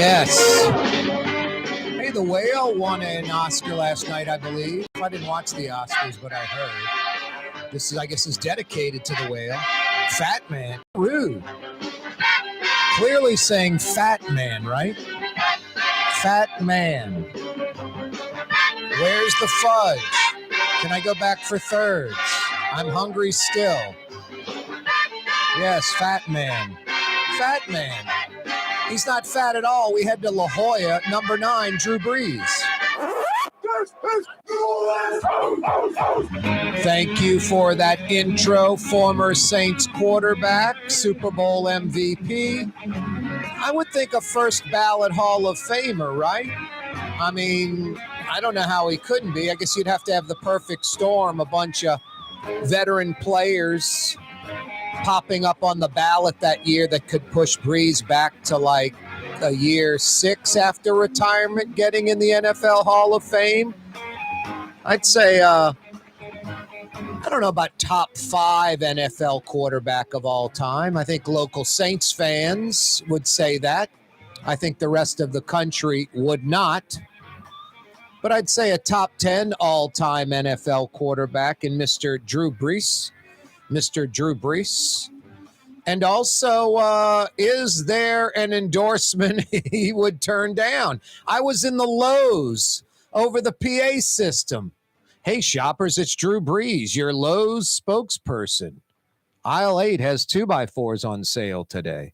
Yes. Hey, The Whale won an Oscar last night, I believe. I didn't watch the Oscars, but I heard. This is, I guess, is dedicated to The Whale. Fat man. Rude. Clearly saying fat man, right? Fat man. Where's the fudge? Can I go back for thirds? I'm hungry still. Yes, fat man. Fat man. He's not fat at all. We head to La Jolla, number 9, Drew Brees. Thank you for that intro, former Saints quarterback, Super Bowl MVP. I would think a first ballot Hall of Famer, right? I mean, I don't know how he couldn't be. I guess you'd have to have the perfect storm, a bunch of veteran players popping up on the ballot that year that could push Brees back to like a year 6 after retirement, getting in the NFL Hall of Fame. I'd say, I don't know about top 5 NFL quarterback of all time. I think local Saints fans would say that. I think the rest of the country would not. But I'd say a top 10 all-time NFL quarterback in Mr. Drew Brees. Mr. Drew Brees. And also, is there an endorsement he would turn down? I was in the Lowe's over the PA system. Hey, shoppers, it's Drew Brees, your Lowe's spokesperson. Aisle 8 has 2x4s on sale today.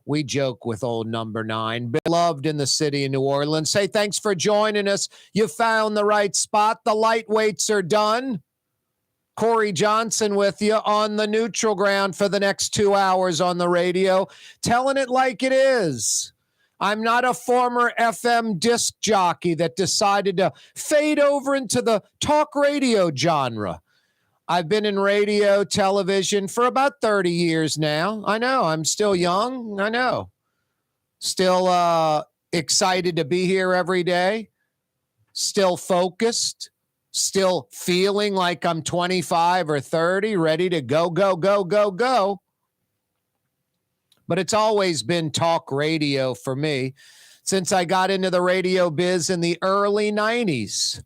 We joke with old number 9. Beloved in the city of New Orleans. Hey, thanks for joining us. You found the right spot. The lightweights are done. Corey Johnson with you on the neutral ground for the next 2 hours on the radio, telling it like it is. I'm not a former FM disc jockey that decided to fade over into the talk radio genre. I've been in radio, television for about 30 years now. I know, I'm still young. I know. Still excited to be here every day. Still focused. Still feeling like I'm 25 or 30, ready to go, go, go, go, go. But it's always been talk radio for me since I got into the radio biz in the early 90s.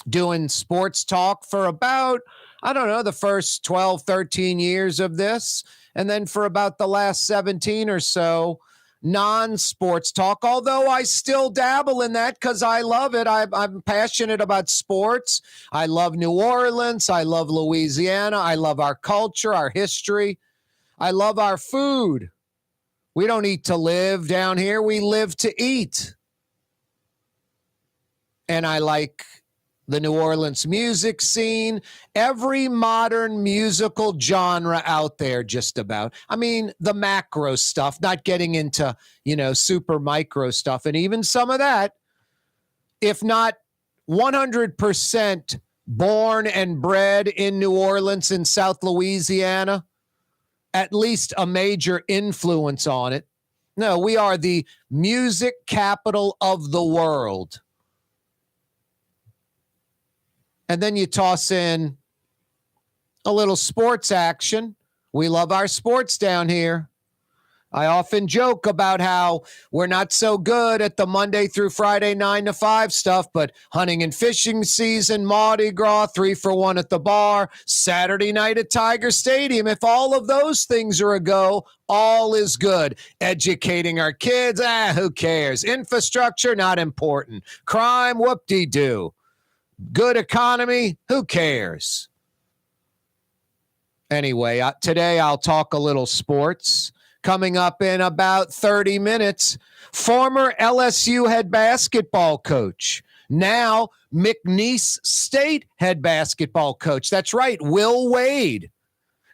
Doing sports talk for about, I don't know, the first 12, 13 years of this. And then for about the last 17 or so, non-sports talk, although I still dabble in that because I love it. I'm passionate about sports. I love New Orleans. I love Louisiana. I love our culture, our history. I love our food. We don't eat to live down here. We live to eat. And I like the New Orleans music scene, every modern musical genre out there, just about. I mean, the macro stuff, not getting into, super micro stuff. And even some of that, if not 100% born and bred in New Orleans in South Louisiana, at least a major influence on it. No, we are the music capital of the world. And then you toss in a little sports action. We love our sports down here. I often joke about how we're not so good at the Monday through Friday 9 to 5 stuff, but hunting and fishing season, Mardi Gras, 3 for 1 at the bar, Saturday night at Tiger Stadium. If all of those things are a go, all is good. Educating our kids, who cares? Infrastructure, not important. Crime, whoop-de-doo. Good economy, who cares? Anyway, today I'll talk a little sports. Coming up in about 30 minutes, former LSU head basketball coach, now McNeese State head basketball coach. That's right, Will Wade.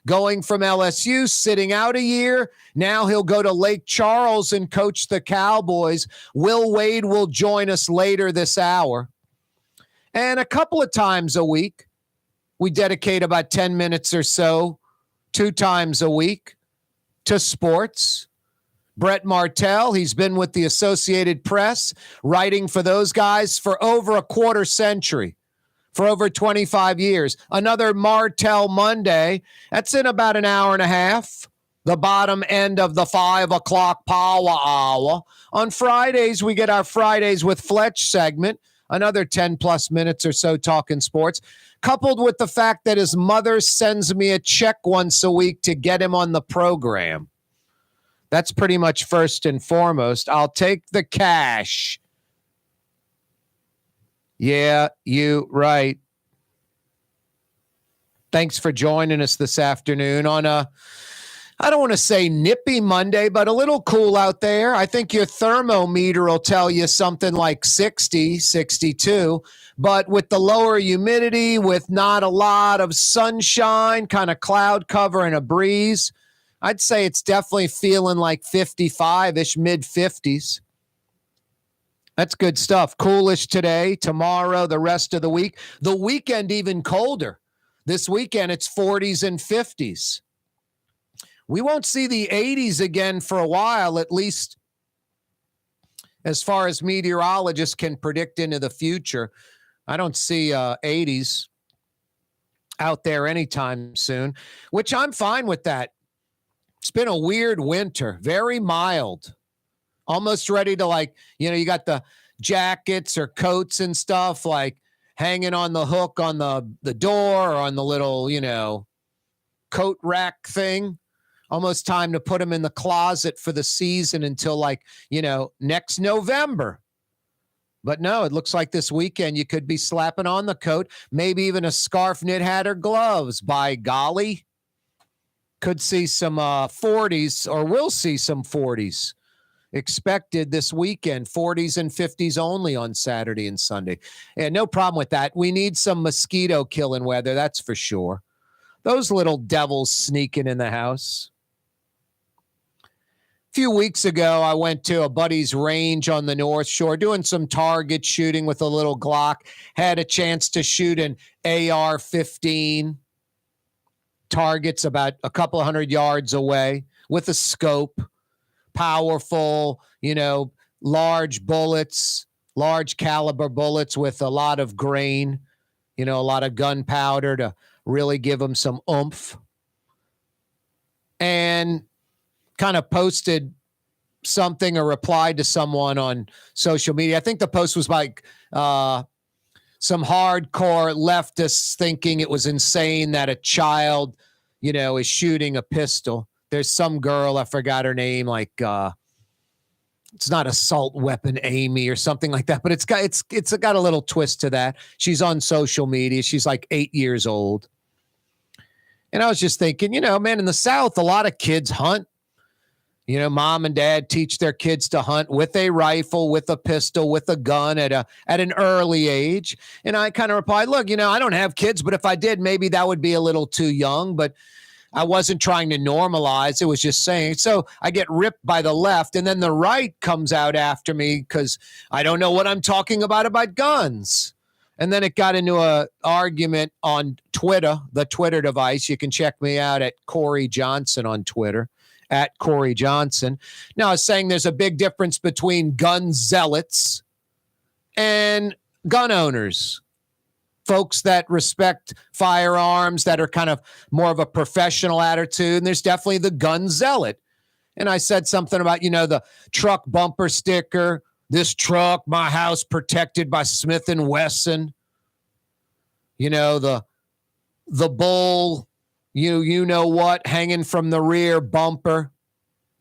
Going from LSU, sitting out a year. Now he'll go to Lake Charles and coach the Cowboys. Will Wade will join us later this hour. And a couple of times a week, we dedicate about 10 minutes or so, 2 times a week, to sports. Brett Martel, he's been with the Associated Press, writing for those guys for over a quarter century, for over 25 years. Another Martel Monday. That's in about an hour and a half. the bottom end of the 5 o'clock power hour. On Fridays, we get our Fridays with Fletch segment, another 10 plus minutes or so talking sports, coupled with the fact that his mother sends me a check once a week to get him on the program. That's pretty much first and foremost. I'll take the cash. Yeah, you right. Thanks for joining us this afternoon on a, I don't want to say nippy Monday, but a little cool out there. I think your thermometer will tell you something like 60, 62. But with the lower humidity, with not a lot of sunshine, kind of cloud cover and a breeze, I'd say it's definitely feeling like 55-ish, mid-50s. That's good stuff. Coolish today, tomorrow, the rest of the week. The weekend even colder. This weekend, it's 40s and 50s. We won't see the 80s again for a while, at least as far as meteorologists can predict into the future. I don't see 80s out there anytime soon, which I'm fine with that. It's been a weird winter, very mild, almost ready to you got the jackets or coats and stuff like hanging on the hook on the door or on the little, coat rack thing. Almost time to put them in the closet for the season until next November. But no, it looks like this weekend you could be slapping on the coat, maybe even a scarf, knit hat, or gloves. By golly, could see some 40s, or will see some 40s expected this weekend. 40s and 50s only on Saturday and Sunday. And no problem with that. We need some mosquito killing weather, that's for sure. Those little devils sneaking in the house. A few weeks ago, I went to a buddy's range on the North Shore doing some target shooting with a little Glock. Had a chance to shoot an AR-15 targets about a couple hundred yards away with a scope. Powerful, large bullets, large caliber bullets with a lot of grain, a lot of gunpowder to really give them some oomph. And kind of posted something or replied to someone on social media. I think the post was like some hardcore leftists thinking it was insane that a child, is shooting a pistol. There's some girl, I forgot her name, it's not assault weapon Amy or something like that, but it's got a little twist to that. She's on social media. She's like 8 years old. And I was just thinking, man, in the South, a lot of kids hunt. Mom and dad teach their kids to hunt with a rifle, with a pistol, with a gun at an early age. And I kind of replied, look, I don't have kids, but if I did, maybe that would be a little too young. But I wasn't trying to normalize. It was just saying. So I get ripped by the left, and then the right comes out after me because I don't know what I'm talking about guns. And then it got into an argument on Twitter, the Twitter device. You can check me out at Corey Johnson on Twitter, at Corey Johnson. Now, I was saying there's a big difference between gun zealots and gun owners. Folks that respect firearms, that are kind of more of a professional attitude. And there's definitely the gun zealot. And I said something about, the truck bumper sticker, this truck, my house protected by Smith & Wesson. The bull, you know what, hanging from the rear bumper.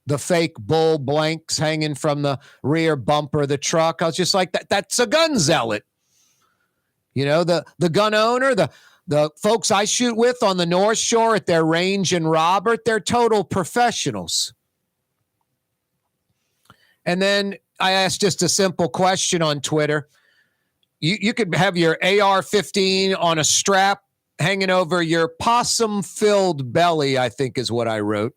The fake bull blanks hanging from the rear bumper of the truck. I was just like, that's a gun zealot. The gun owner, the folks I shoot with on the North Shore at their range in Robert, they're total professionals. And then I asked just a simple question on Twitter. You could have your AR-15 on a strap hanging over your possum-filled belly, I think is what I wrote,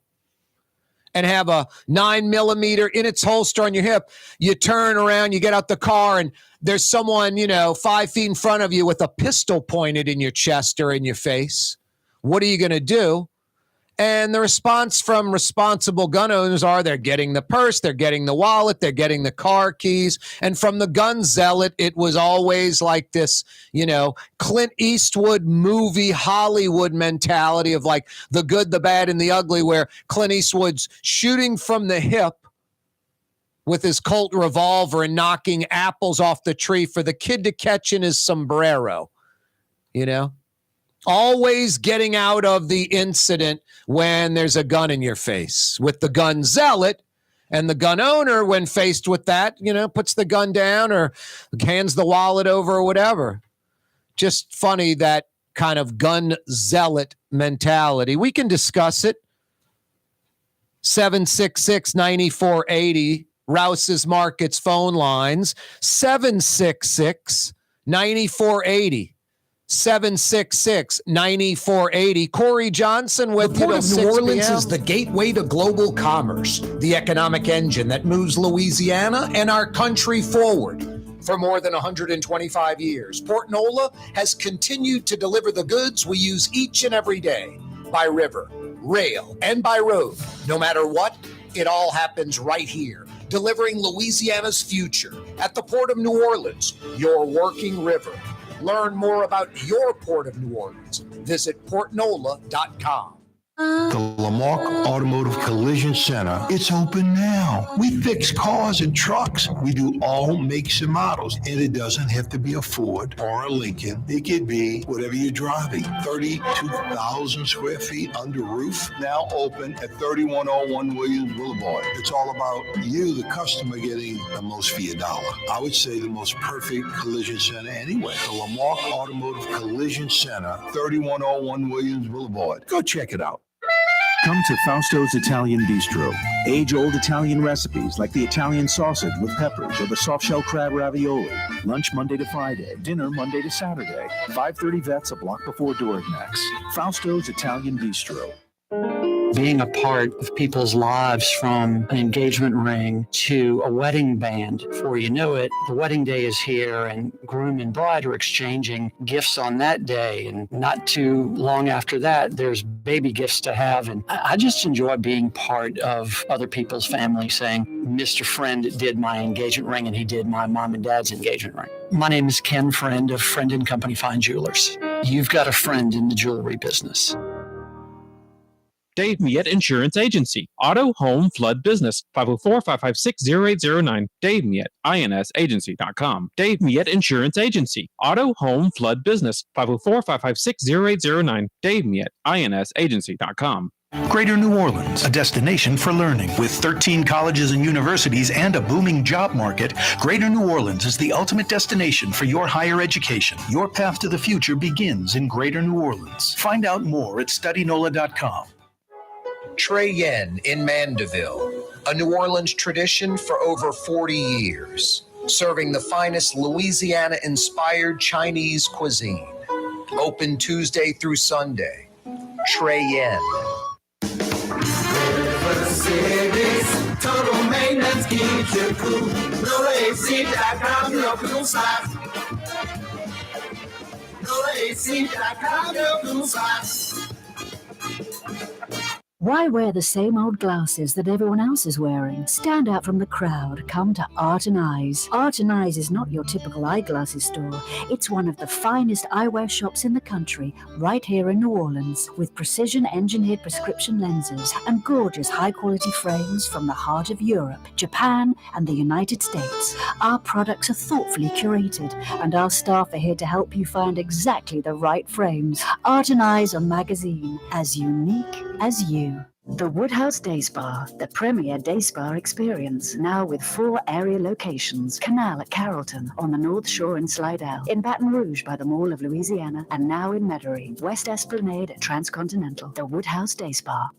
and have a 9mm in its holster on your hip. You turn around, you get out the car, and there's someone, 5 feet in front of you with a pistol pointed in your chest or in your face. What are you going to do? And the response from responsible gun owners are they're getting the purse, they're getting the wallet, they're getting the car keys. And from the gun zealot, it was always like this, Clint Eastwood movie Hollywood mentality of like the good, the bad, and the ugly, where Clint Eastwood's shooting from the hip with his Colt revolver and knocking apples off the tree for the kid to catch in his sombrero, Always getting out of the incident when there's a gun in your face. With the gun zealot and the gun owner, when faced with that, puts the gun down or hands the wallet over or whatever. Just funny, that kind of gun zealot mentality. We can discuss it. 766-9480. Rouse's Markets phone lines, 766-9480. 766-9480. Corey Johnson with the Port you. of New Orleans is the gateway to global commerce, the economic engine that moves Louisiana and our country forward. For more than 125 years, Port Nola has continued to deliver the goods we use each and every day by river, rail, and by road. No matter what, it all happens right here, delivering Louisiana's future at the Port of New Orleans, your working river. Learn more about your Port of New Orleans. Visit portnola.com. The Lamarck Automotive Collision Center, it's open now. We fix cars and trucks. We do all makes and models. And it doesn't have to be a Ford or a Lincoln. It could be whatever you're driving. 32,000 square feet under roof, now open at 3101 Williams Boulevard. It's all about you, the customer, getting the most for your dollar. I would say the most perfect collision center anyway. The Lamarck Automotive Collision Center, 3101 Williams Boulevard. Go check it out. Come to Fausto's Italian Bistro. Age-old Italian recipes like the Italian sausage with peppers or the soft-shell crab ravioli. Lunch Monday to Friday. Dinner Monday to Saturday. 530 Vets, a block before Dorignax. Fausto's Italian Bistro. Being a part of people's lives, from an engagement ring to a wedding band. Before you know it, the wedding day is here and groom and bride are exchanging gifts on that day. And not too long after that, there's baby gifts to have. And I just enjoy being part of other people's family, saying, Mr. Friend did my engagement ring and he did my mom and dad's engagement ring. My name is Ken Friend of Friend & Company Fine Jewelers. You've got a friend in the jewelry business. Dave Miette Insurance Agency. Auto, home, flood business. 504-556-0809. Dave Miette, INSagency.com. Dave Miette Insurance Agency. Auto, home, flood business. 504-556-0809. Dave Miette, INSagency.com. Greater New Orleans, a destination for learning. With 13 colleges and universities and a booming job market, Greater New Orleans is the ultimate destination for your higher education. Your path to the future begins in Greater New Orleans. Find out more at studynola.com. Trey Yen in Mandeville, a New Orleans tradition for over 40 years, serving the finest Louisiana-inspired Chinese cuisine. Open Tuesday through Sunday. Trey Yen. Total maintenance keeps you cool. NOLAAC.com, your cool socks. NOLAAC.com, your cool socks. Why wear the same old glasses that everyone else is wearing? Stand out from the crowd. Come to Art and Eyes. Art and Eyes is not your typical eyeglasses store. It's one of the finest eyewear shops in the country, right here in New Orleans, with precision-engineered prescription lenses and gorgeous high-quality frames from the heart of Europe, Japan, and the United States. Our products are thoughtfully curated, and our staff are here to help you find exactly the right frames. Art and Eyes on Magazine, as unique as you. The Woodhouse Day Spa, the premier day spa experience, now with 4 area locations. Canal at Carrollton, on the North Shore in Slidell, in Baton Rouge by the Mall of Louisiana, and now in Metairie, West Esplanade at Transcontinental. The Woodhouse Day Spa.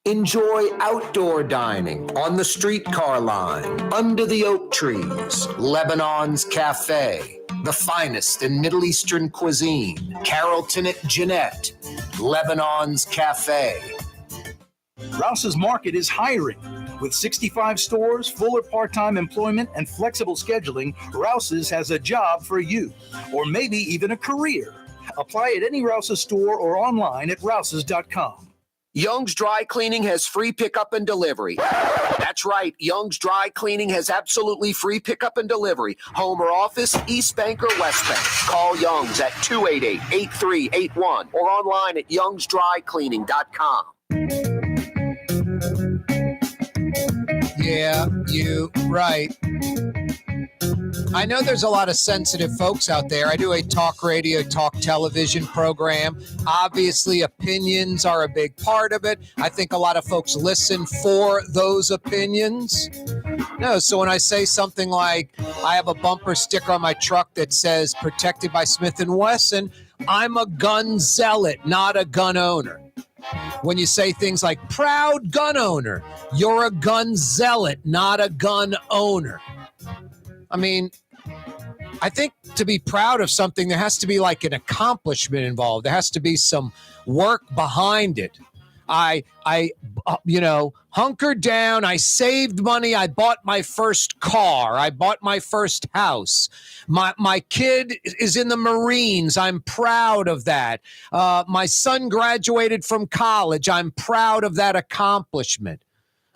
Enjoy outdoor dining on the streetcar line, under the oak trees, Lebanon's Cafe, the finest in Middle Eastern cuisine, Carrollton at Jeanette, Lebanon's Cafe. Rouse's Market is hiring. With 65 stores, full or part-time employment, and flexible scheduling, Rouse's has a job for you, or maybe even a career. Apply at any Rouse's store or online at rouses.com. Young's Dry Cleaning has free pickup and delivery. That's right. Young's Dry Cleaning has absolutely free pickup and delivery. Home or office, East Bank or West Bank. Call Young's at 288-8381 or online at youngsdrycleaning.com. Yeah, you right. I know there's a lot of sensitive folks out there. I do a talk radio, talk television program. Obviously, opinions are a big part of it. I think a lot of folks listen for those opinions. No, so when I say something like, I have a bumper sticker on my truck that says protected by Smith & Wesson, I'm a gun zealot, not a gun owner. When you say things like proud gun owner, you're a gun zealot, not a gun owner. I mean, I think to be proud of something, there has to be like an accomplishment involved. There has to be some work behind it. I hunkered down. I saved money. I bought my first car. I bought my first house. My kid is in the Marines. I'm proud of that. My son graduated from college. I'm proud of that accomplishment.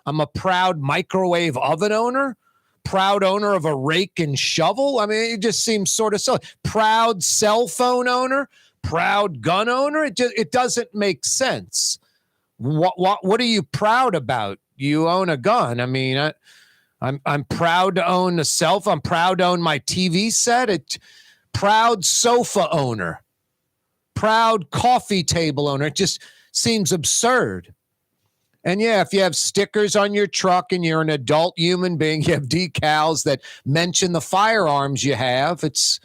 I'm a proud microwave oven owner. Proud owner of a rake and shovel. I mean, it just seems sort of silly. Proud cell phone owner. Proud gun owner. It doesn't make sense. What are you proud about? You own a gun. I mean, I'm proud to own a cell phone. I'm proud to own my TV set. Proud sofa owner. Proud coffee table owner. It just seems absurd. And yeah, if you have stickers on your truck and you're an adult human being, you have decals that mention the firearms you have. It's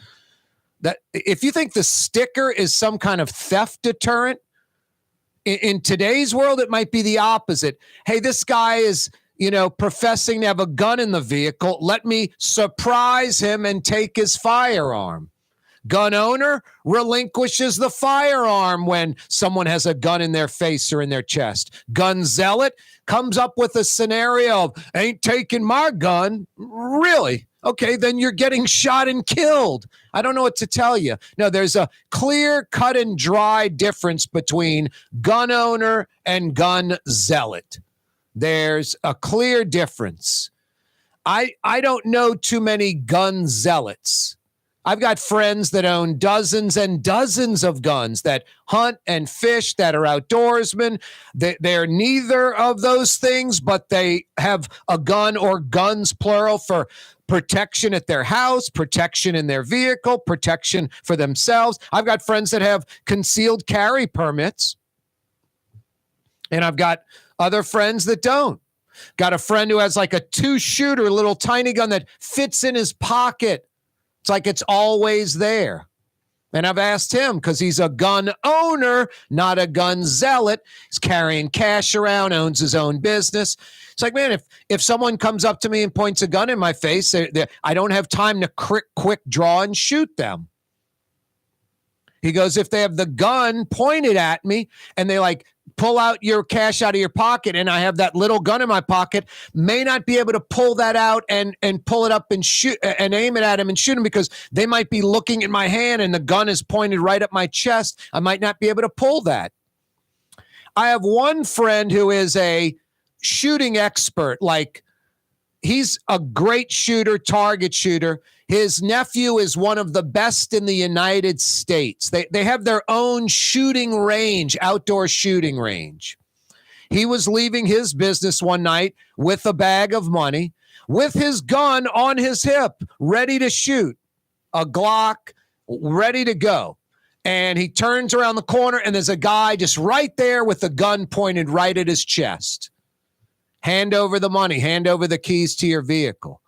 that if you think the sticker is some kind of theft deterrent, in today's world, it might be the opposite. Hey, this guy is, professing to have a gun in the vehicle. Let me surprise him and take his firearm. Gun owner relinquishes the firearm when someone has a gun in their face or in their chest. Gun zealot comes up with a scenario of, ain't taking my gun. Really? Okay, then you're getting shot and killed. I don't know what to tell you. No, there's a clear cut and dry difference between gun owner and gun zealot. There's a clear difference. I don't know too many gun zealots. I've got friends that own dozens and dozens of guns, that hunt and fish, that are outdoorsmen. They're neither of those things, but they have a gun or guns, plural, for protection at their house, protection in their vehicle, protection for themselves. I've got friends that have concealed carry permits, and I've got other friends that don't. Got a friend who has like a 2-shooter little tiny gun that fits in his pocket. It's like it's always there. And I've asked him, because he's a gun owner, not a gun zealot. He's carrying cash around, owns his own business. It's like, man, if someone comes up to me and points a gun in my face, I don't have time to quick draw and shoot them. He goes, if they have the gun pointed at me and they like pull out your cash out of your pocket and I have that little gun in my pocket, may not be able to pull that out and pull it up and shoot and aim it at him and shoot him, because they might be looking at my hand and the gun is pointed right at my chest. I might not be able to pull that. I have one friend who is a shooting expert. Like, he's a great shooter, target shooter. His nephew is one of the best in the United States. They have their own shooting range, outdoor shooting range. He was leaving his business one night with a bag of money, with his gun on his hip, ready to shoot, a Glock, ready to go. And he turns around the corner and there's a guy just right there with the gun pointed right at his chest. Hand over the money, hand over the keys to your vehicle.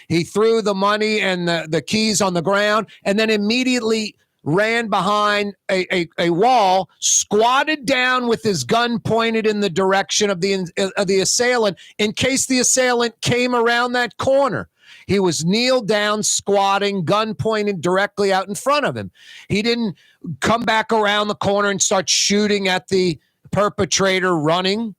He threw the money and the keys on the ground and then immediately ran behind a wall, squatted down with his gun pointed in the direction of the assailant in case the assailant came around that corner. He was kneeled down, squatting, gun pointed directly out in front of him. He didn't come back around the corner and start shooting at the perpetrator running,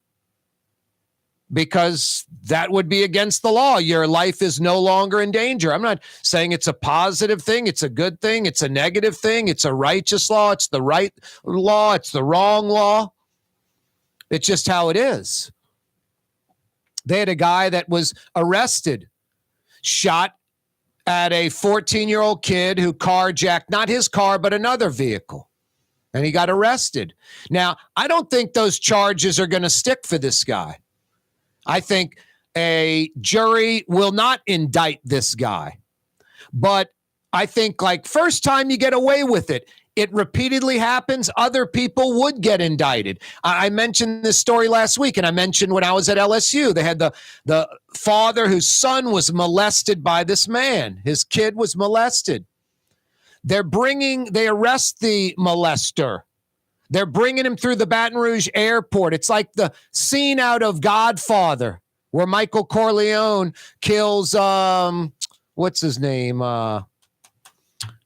because that would be against the law. Your life is no longer in danger. I'm not saying it's a positive thing. It's a good thing. It's a negative thing. It's a righteous law. It's the right law. It's the wrong law. It's just how it is. They had a guy that was arrested, shot at a 14-year-old kid who carjacked not his car, but another vehicle. And he got arrested. Now, I don't think those charges are going to stick for this guy. I think a jury will not indict this guy. But I think, like, first time you get away with it, it repeatedly happens, other people would get indicted. I mentioned this story last week, and I mentioned when I was at LSU, they had the father whose son was molested by this man. His kid was molested. They arrest the molester. They're bringing him through the Baton Rouge airport. It's like the scene out of Godfather where Michael Corleone kills, what's his name?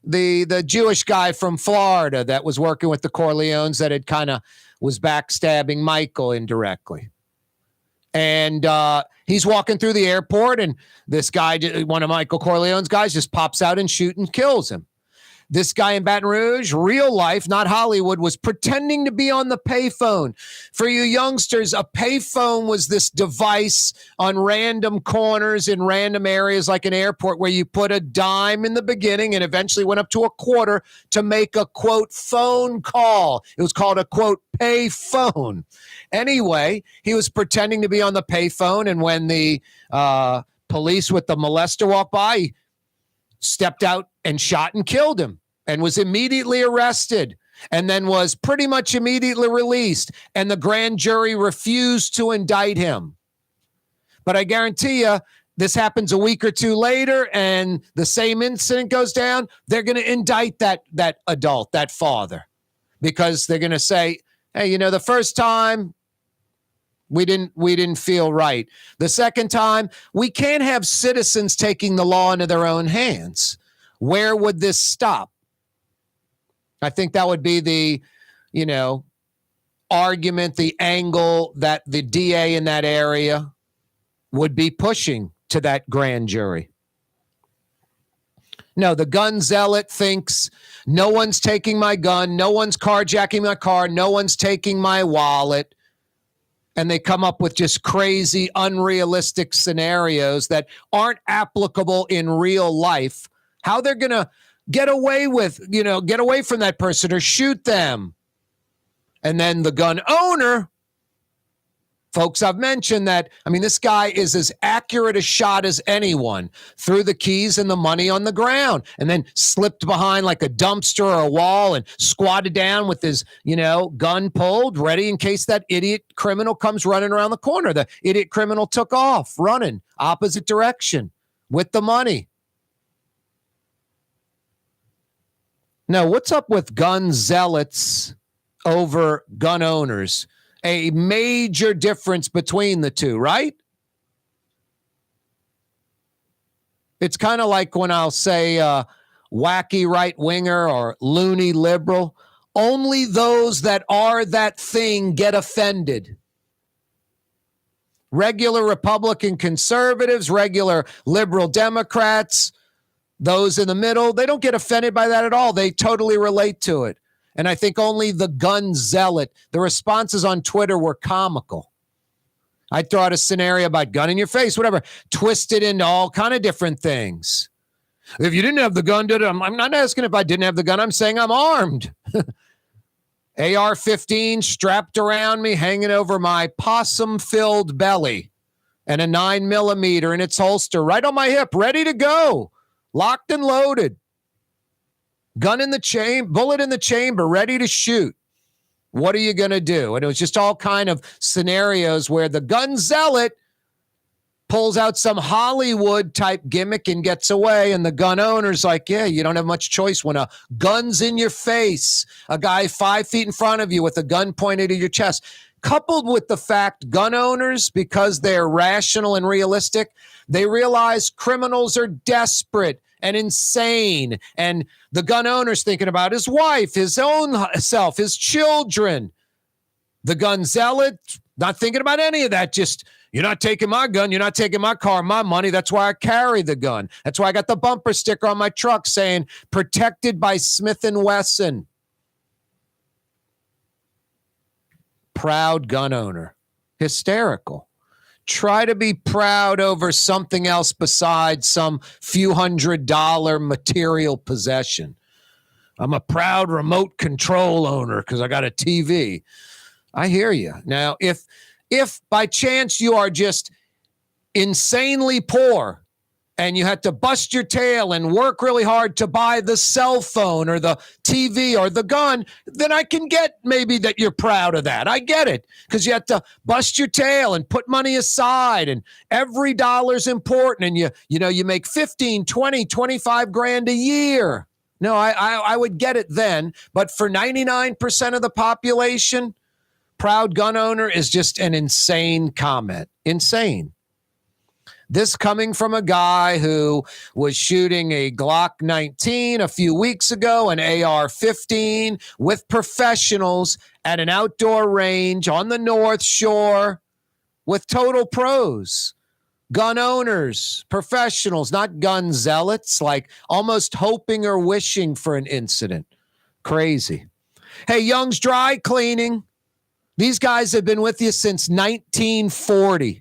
The Jewish guy from Florida that was working with the Corleones that had kind of was backstabbing Michael indirectly. And he's walking through the airport, and this guy, one of Michael Corleone's guys, just pops out and shoots and kills him. This guy in Baton Rouge, real life, not Hollywood, was pretending to be on the payphone. For you youngsters, a payphone was this device on random corners in random areas like an airport where you put a dime in the beginning and eventually went up to a quarter to make a, quote, phone call. It was called a, quote, pay phone. Anyway, he was pretending to be on the payphone, and when the police with the molester walked by, he stepped out and shot and killed him and was immediately arrested and then was pretty much immediately released. And the grand jury refused to indict him. But I guarantee you, this happens a week or two later and the same incident goes down, they're going to indict that adult, that father, because they're going to say, hey, the first time we didn't feel right. The second time, we can't have citizens taking the law into their own hands. Where would this stop? I think that would be the, argument, the angle that the DA in that area would be pushing to that grand jury. No, the gun zealot thinks no one's taking my gun, no one's carjacking my car, no one's taking my wallet. And they come up with just crazy, unrealistic scenarios that aren't applicable in real life. How they're going to get away from that person or shoot them. And then the gun owner, folks, I've mentioned that, this guy is as accurate a shot as anyone. Threw the keys and the money on the ground and then slipped behind like a dumpster or a wall and squatted down with his, gun pulled, ready in case that idiot criminal comes running around the corner. The idiot criminal took off, running opposite direction with the money. Now, what's up with gun zealots over gun owners? A major difference between the two, right? It's kind of like when I'll say wacky right-winger or loony liberal. Only those that are that thing get offended. Regular Republican conservatives, regular liberal Democrats, those in the middle, they don't get offended by that at all. They totally relate to it. And I think only the gun zealot, the responses on Twitter were comical. I'd throw out a scenario about gun in your face, whatever, twist it into all kind of different things. If you didn't have the gun, I'm not asking if I didn't have the gun. I'm saying I'm armed. AR-15 strapped around me, hanging over my possum-filled belly, and a 9mm in its holster right on my hip, ready to go. Locked and loaded. Gun in the chamber, bullet in the chamber, ready to shoot. What are you going to do? And it was just all kind of scenarios where the gun zealot pulls out some Hollywood type gimmick and gets away. And the gun owner's like, yeah, you don't have much choice when a gun's in your face, a guy 5 feet in front of you with a gun pointed at your chest. Coupled with the fact gun owners, because they're rational and realistic, they realize criminals are desperate and insane. And the gun owner's thinking about his wife, his own self, his children. The gun zealot, not thinking about any of that. Just, you're not taking my gun. You're not taking my car, my money. That's why I carry the gun. That's why I got the bumper sticker on my truck saying, protected by Smith & Wesson. Proud gun owner. Hysterical. Try to be proud over something else besides some few $100 material possession. I'm a proud remote control owner because I got a TV. I hear you. Now, if by chance you are just insanely poor and you had to bust your tail and work really hard to buy the cell phone or the TV or the gun, then I can get maybe that you're proud of that. I get it, because you had to bust your tail and put money aside, and every dollar's important, and you make 15, 20, 25 grand a year. No, I would get it then. But for 99% of the population, proud gun owner is just an insane comment. Insane. This coming from a guy who was shooting a Glock 19 a few weeks ago, an AR-15 with professionals at an outdoor range on the North Shore with total pros. Gun owners, professionals, not gun zealots, like almost hoping or wishing for an incident. Crazy. Hey, Young's Dry Cleaning. These guys have been with you since 1940.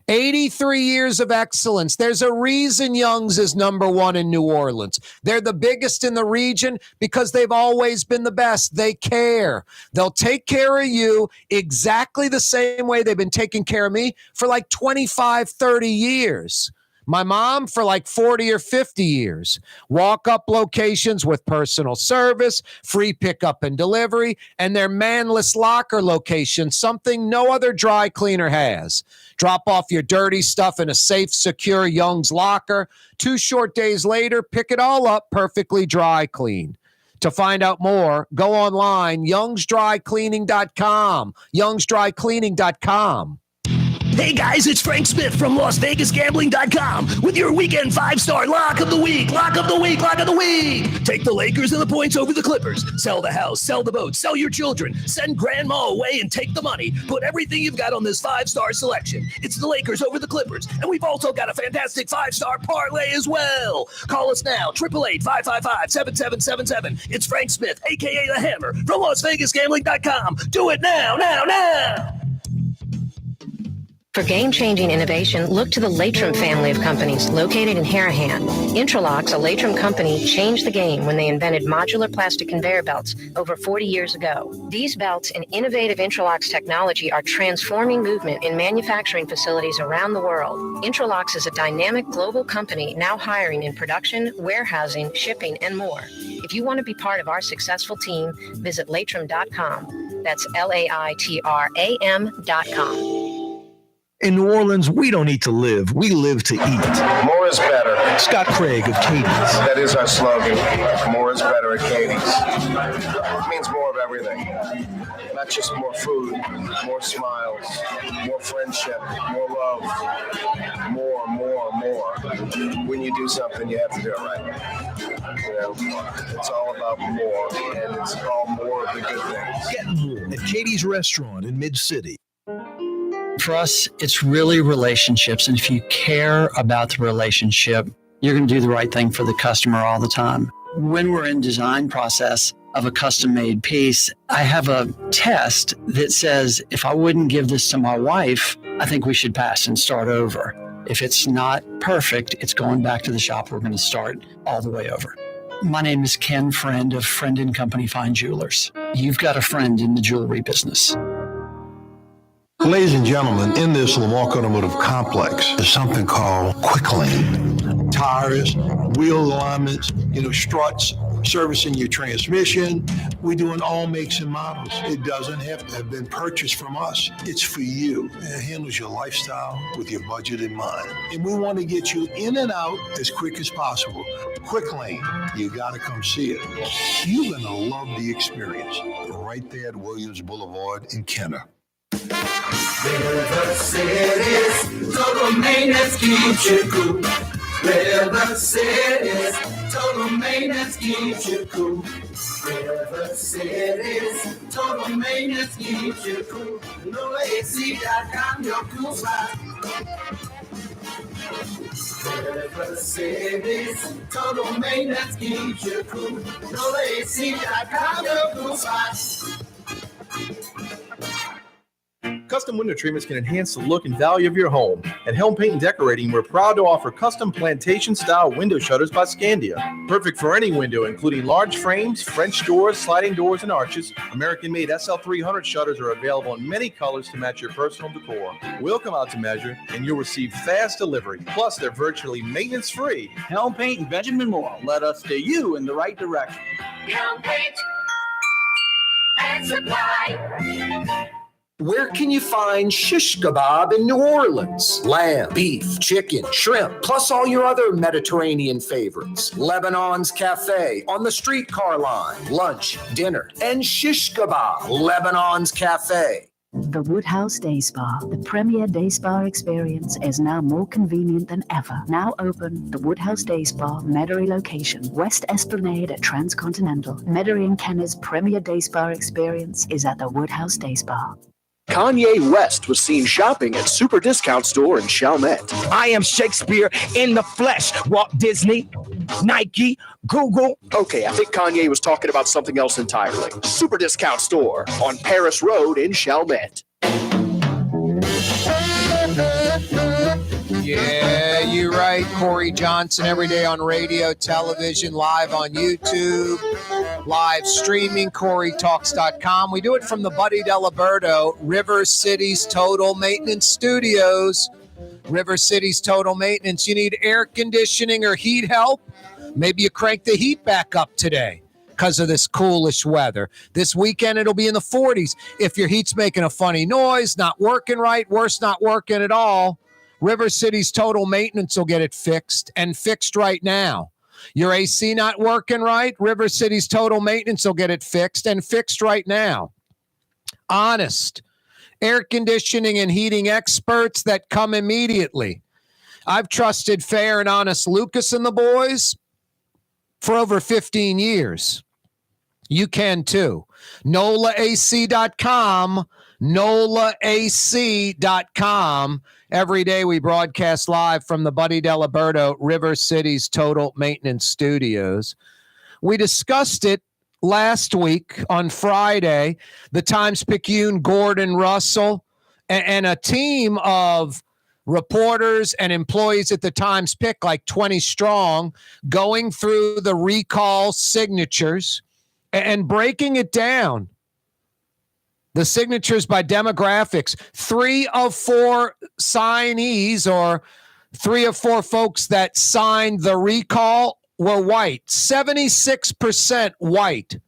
83 years of excellence. There's a reason Young's is number one in New Orleans. They're the biggest in the region because they've always been the best. They care. They'll take care of you exactly the same way they've been taking care of me for like 25, 30 years. My mom for like 40 or 50 years. Walk-up locations with personal service, free pickup and delivery, and their manless locker location, something no other dry cleaner has. Drop off your dirty stuff in a safe, secure Young's locker. 2 short days later, pick it all up perfectly dry clean. To find out more, go online, youngsdrycleaning.com, youngsdrycleaning.com. Hey guys, it's Frank Smith from LasVegasGambling.com with your weekend 5-star lock of the week. Lock of the week. Take the Lakers and the points over the Clippers. Sell the house, sell the boat, sell your children. Send grandma away and take the money. Put everything you've got on this 5-star selection. It's the Lakers over the Clippers. And we've also got a fantastic 5-star parlay as well. Call us now, 888-555-7777. It's Frank Smith, a.k.a. The Hammer, from LasVegasGambling.com. Do it now. For game-changing innovation, look to the Latrim family of companies located in Harahan. Intralox, a Latrim company, changed the game when they invented modular plastic conveyor belts over 40 years ago. These belts and innovative Intralox technology are transforming movement in manufacturing facilities around the world. Intralox is a dynamic global company now hiring in production, warehousing, shipping, and more. If you want to be part of our successful team, visit Latrim.com. That's LAITRAM.com. In New Orleans, we don't eat to live. We live to eat. More is better. Scott Craig of Katie's. That is our slogan. More is better at Katie's. It means more of everything. Not just more food, more smiles, more friendship, more love, more. When you do something, you have to do it right. It's all about more, and it's all more of the good things. Get more at Katie's Restaurant in Mid-City. For us, it's really relationships. And if you care about the relationship, you're going to do the right thing for the customer all the time. When we're in design process of a custom-made piece, I have a test that says, if I wouldn't give this to my wife, I think we should pass and start over. If it's not perfect, it's going back to the shop. We're going to start all the way over. My name is Ken Friend of Friend & Company Fine Jewelers. You've got a friend in the jewelry business. Ladies and gentlemen, in this Lamarck Automotive Complex, there's something called Quick Lane. Tires, wheel alignments, struts, servicing your transmission. We're doing all makes and models. It doesn't have to have been purchased from us. It's for you. It handles your lifestyle with your budget in mind. And we want to get you in and out as quick as possible. Quick Lane, you got to come see it. You're going to love the experience. Right there at Williams Boulevard in Kenner. River City's total maintenance keeps you cool. River City's total maintenance keeps you cool. River City's total maintenance keeps you cool. NoAC.com, your cool spot. River City's total maintenance keeps you cool. NoAC.com, your cool spot. custom window treatments can enhance the look and value of your home. At Helm Paint and Decorating, we're proud to offer custom plantation-style window shutters by Scandia. Perfect for any window, including large frames, French doors, sliding doors, and arches. American-made SL300 shutters are available in many colors to match your personal decor. We'll come out to measure, and you'll receive fast delivery. Plus, they're virtually maintenance-free. Helm Paint and Benjamin Moore let us steer you in the right direction. Helm Paint and Supply. Where can you find shish kebab in New Orleans? Lamb, beef, chicken, shrimp, plus all your other Mediterranean favorites. Lebanon's Cafe on the streetcar line. Lunch, dinner, and shish kebab. Lebanon's Cafe. The Woodhouse Day Spa, the premier day spa experience, is now more convenient than ever. Now open, the Woodhouse Day Spa, Metairie location, West Esplanade at Transcontinental. Metairie and Kenner's premier day spa experience is at the Woodhouse Day Spa. Kanye West was seen shopping at Super Discount Store in Chalmette. I am Shakespeare in the flesh. Walt Disney, Nike, Google. Okay, I think Kanye was talking about something else entirely. Super Discount Store on Paris Road in Chalmette. Yeah, you're right. Corey Johnson, every day on radio, television, live on YouTube, live streaming, KareTalks.com. We do it from the Buddy Diliberto, River City's Total Maintenance Studios. River City's Total Maintenance. You need air conditioning or heat help? Maybe you crank the heat back up today because of this coolish weather. This weekend, it'll be in the 40s. If your heat's making a funny noise, not working right, worse, not working at all, River City's Total Maintenance will get it fixed, and fixed right now. Your AC not working right? River City's Total Maintenance will get it fixed, and fixed right now. Honest air conditioning and heating experts that come immediately. I've trusted fair and honest Lucas and the boys for over 15 years. You can too. NOLAAC.com, NOLAAC.com. Every day we broadcast live from the Buddy Diliberto, River City's Total Maintenance Studios. We discussed it last week on Friday. The Times-Picayune, Gordon Russell, and a team of reporters and employees at the Times-Pic, like 20 strong, going through the recall signatures and breaking it down. The signatures by demographics. 3 of 4 signees, or 3 of 4 folks that signed the recall, were white. 76% white.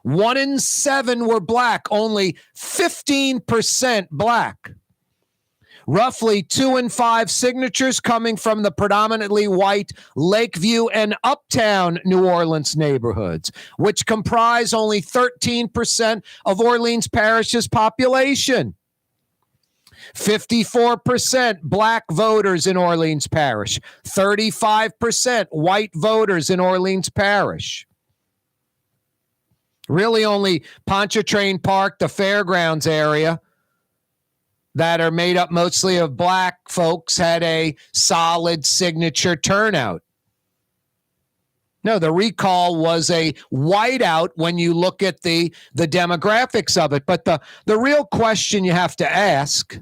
1 in 7 were black. Only 15% black. Roughly 2 in 5 signatures coming from the predominantly white Lakeview and Uptown New Orleans neighborhoods, which comprise only 13% of Orleans Parish's population. 54% black voters in Orleans Parish. 35% white voters in Orleans Parish. Really only Pontchartrain Park, the fairgrounds area, that are made up mostly of black folks, had a solid signature turnout. No, the recall was a whiteout when you look at the demographics of it. But the real question you have to ask,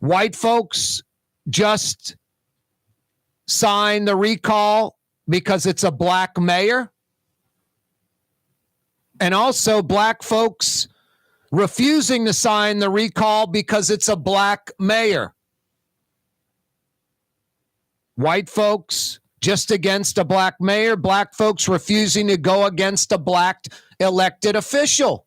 white folks just sign the recall because it's a black mayor? And also black folks refusing to sign the recall because it's a black mayor. White folks just against a black mayor, black folks refusing to go against a black elected official.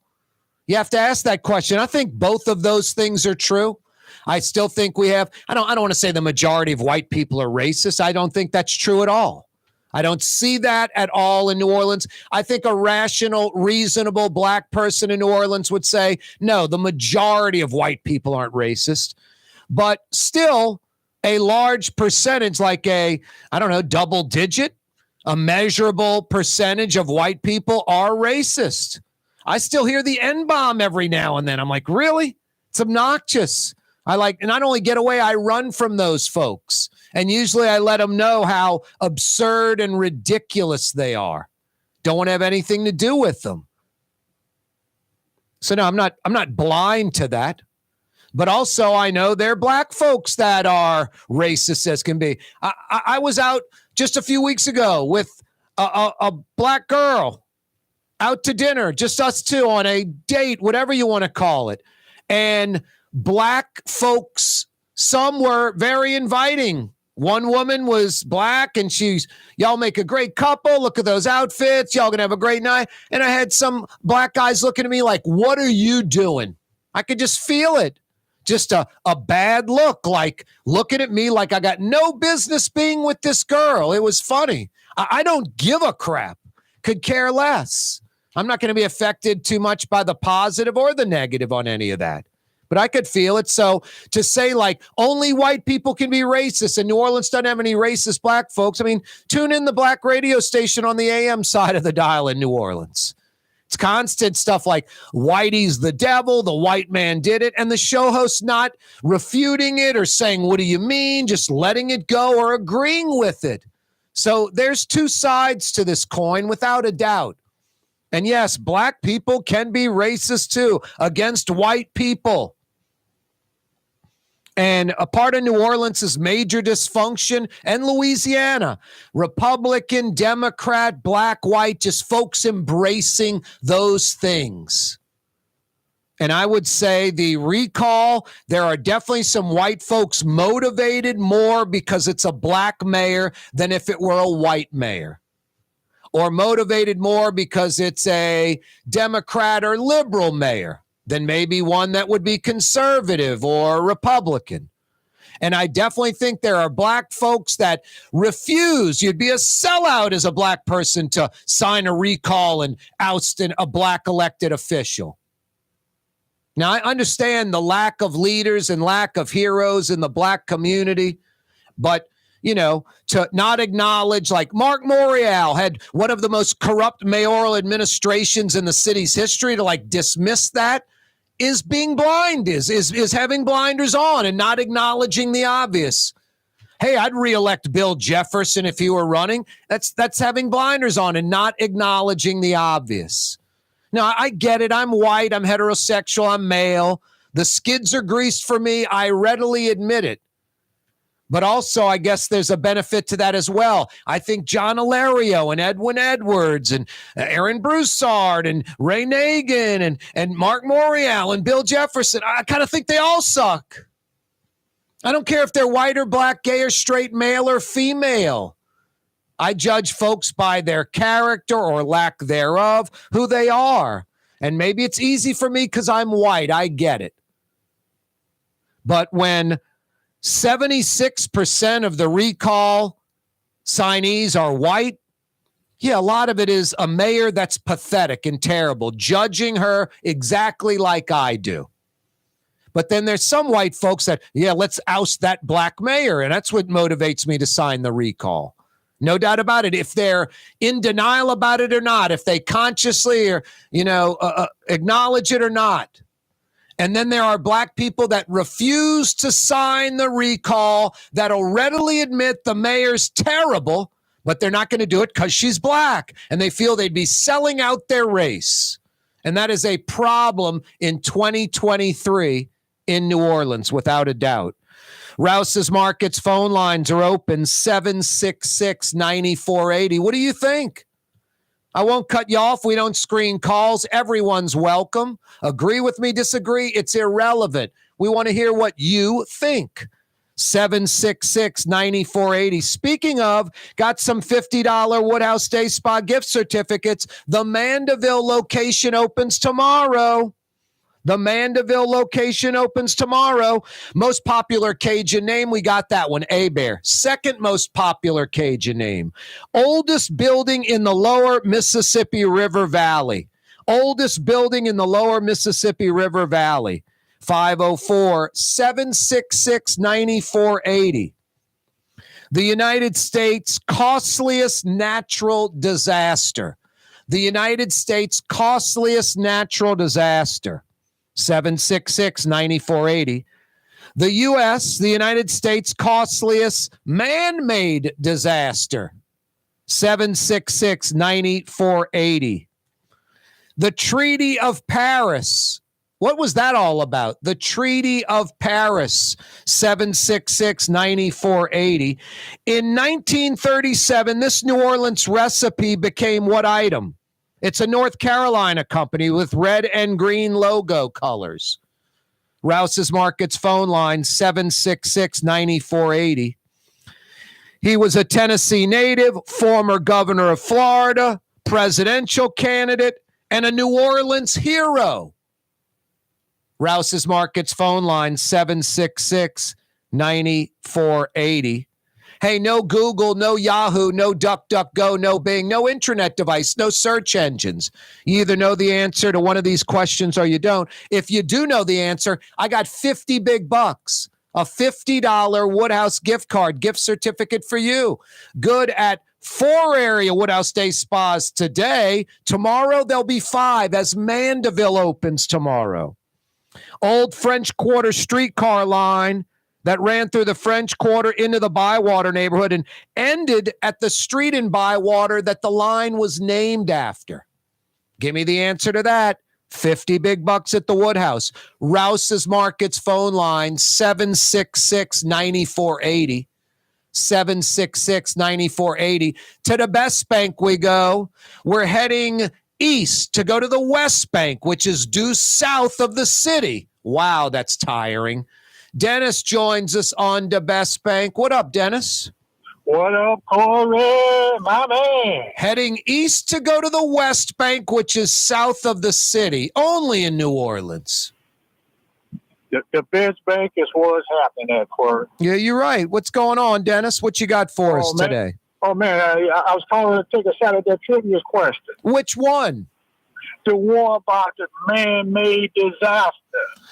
You have to ask that question. I think both of those things are true. I still think we have, I don't want to say the majority of white people are racist. I don't think that's true at all. I don't see that at all in New Orleans. I think a rational, reasonable black person in New Orleans would say, no, the majority of white people aren't racist. But still, a large percentage, like a, double digit, a measurable percentage of white people are racist. I still hear the N-bomb every now and then. I'm like, really? It's obnoxious. And not only get away, I run from those folks. And usually I let them know how absurd and ridiculous they are. Don't want to have anything to do with them. So no, I'm not blind to that. But also I know there are black folks that are racist as can be. I was out just a few weeks ago with a black girl out to dinner, just us two on a date, whatever you want to call it. And black folks, some were very inviting. One woman was black and y'all make a great couple. Look at those outfits. Y'all gonna have a great night. And I had some black guys looking at me like, what are you doing? I could just feel it. Just a bad look, like looking at me like I got no business being with this girl. It was funny. I don't give a crap. Could care less. I'm not going to be affected too much by the positive or the negative on any of that. But I could feel it. So to say like only white people can be racist and New Orleans doesn't have any racist black folks, I mean, tune in the black radio station on the AM side of the dial in New Orleans. It's constant stuff like Whitey's the devil, the white man did it, and the show host not refuting it or saying, what do you mean? Just letting it go or agreeing with it. So there's two sides to this coin without a doubt. And yes, black people can be racist too against white people. And a part of New Orleans' major dysfunction and Louisiana, Republican, Democrat, black, white, just folks embracing those things. And I would say the recall, there are definitely some white folks motivated more because it's a black mayor than if it were a white mayor. Or motivated more because it's a Democrat or liberal mayor than maybe one that would be conservative or Republican. And I definitely think there are black folks that refuse. You'd be a sellout as a black person to sign a recall and oust a black elected official. Now, I understand the lack of leaders and lack of heroes in the black community, but to not acknowledge, like Mark Morial had one of the most corrupt mayoral administrations in the city's history, to like dismiss that is being blind, is having blinders on and not acknowledging the obvious. Hey, I'd reelect Bill Jefferson if he were running. That's having blinders on and not acknowledging the obvious. Now, I get it. I'm white. I'm heterosexual. I'm male. The skids are greased for me. I readily admit it. But also, I guess there's a benefit to that as well. I think John Alario and Edwin Edwards and Aaron Broussard and Ray Nagin and Mark Morial and Bill Jefferson, I kind of think they all suck. I don't care if they're white or black, gay or straight, male or female. I judge folks by their character or lack thereof, who they are. And maybe it's easy for me because I'm white. I get it. But when 76% of the recall signees are white, yeah, a lot of it is a mayor that's pathetic and terrible, judging her exactly like I do. But then there's some white folks that, yeah, let's oust that black mayor, and that's what motivates me to sign the recall. No doubt about it. If they're in denial about it or not, if they consciously or, acknowledge it or not. And then there are black people that refuse to sign the recall that'll readily admit the mayor's terrible, but they're not going to do it because she's black. And they feel they'd be selling out their race. And that is a problem in 2023 in New Orleans, without a doubt. Rouse's Markets phone lines are open, 766-9480. What do you think? I won't cut you off. We don't screen calls. Everyone's welcome. Agree with me, disagree. It's irrelevant. We want to hear what you think. 766-9480. Speaking of, got some $50 Woodhouse Day Spa gift certificates. The Mandeville location opens tomorrow. The Mandeville location opens tomorrow. Most popular Cajun name, we got that one, A-Bear. Second most popular Cajun name. Oldest building in the lower Mississippi River Valley. Oldest building in the lower Mississippi River Valley. 504-766-9480. The United States' costliest natural disaster. The United States' costliest natural disaster. 766-9480. The U.S., the United States' costliest man-made disaster. 766-9480. The Treaty of Paris. What was that all about? The Treaty of Paris, 766-9480. In 1937, this New Orleans recipe became what item? It's a North Carolina company with red and green logo colors. Rouse's Markets phone line, 766-9480. He was a Tennessee native, former governor of Florida, presidential candidate, and a New Orleans hero. Rouse's Markets phone line, 766-9480. Hey, no Google, no Yahoo, no DuckDuckGo, no Bing, no internet device, no search engines. You either know the answer to one of these questions or you don't. If you do know the answer, I got 50 big bucks, a $50 Woodhouse gift card, gift certificate for you. Good at 4 area Woodhouse Day spas today. Tomorrow, there'll be 5 as Mandeville opens tomorrow. Old French Quarter streetcar line that ran through the French Quarter into the Bywater neighborhood and ended at the street in Bywater that the line was named after. Give me the answer to that. 50 big bucks at the Woodhouse. Rouse's Markets phone line, 766-9480. 766-9480. To the Best Bank we go. We're heading east to go to the West Bank, which is due south of the city. Wow, that's tiring. Dennis joins us on the Best Bank. What up, Dennis? What up, Corey, my man? Heading east to go to the West Bank, which is south of the city, only in New Orleans. The Best Bank is what's happening at, Corey. Yeah, you're right. What's going on, Dennis? What you got for us today? Oh, man, I was calling to take a shot at that previous question. Which one? The one about the man-made disaster.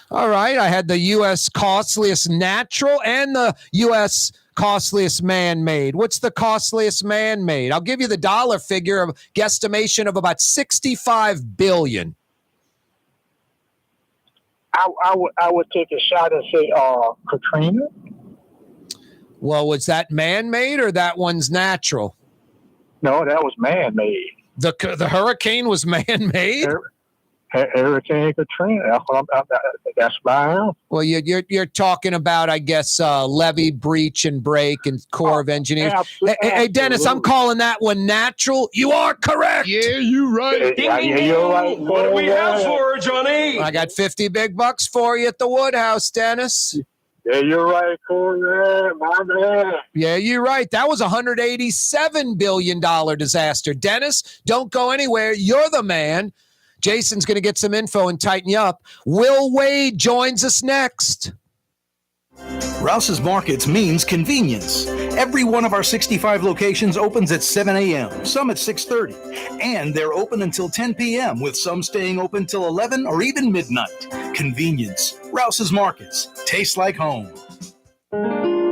All right. I had the U.S. costliest natural and the U.S. costliest man-made. What's the costliest man-made? I'll give you the dollar figure of guesstimation of about $65 billion. I would take a shot and say Katrina. Well, was that man-made or that one's natural? No, that was man-made. The hurricane was man-made? Hurricane Katrina. That's my answer. Well, you're talking about, I guess, levee breach and break and Corps of Engineers. Hey, Dennis, I'm calling that one natural. You are correct. Yeah, you're right. You're right. What do we have for her, Johnny? I got 50 big bucks for you at the Woodhouse, Dennis. Yeah, you're right, Corey, my man. Yeah, you're right. That was a $187 billion disaster. Dennis, don't go anywhere. You're the man. Jason's going to get some info and tighten you up. Will Wade joins us next. Rouse's Markets means convenience. Every one of our 65 locations opens at 7 a.m., some at 6:30, and they're open until 10 p.m., with some staying open till 11 or even midnight. Convenience. Rouse's Markets. Tastes like home.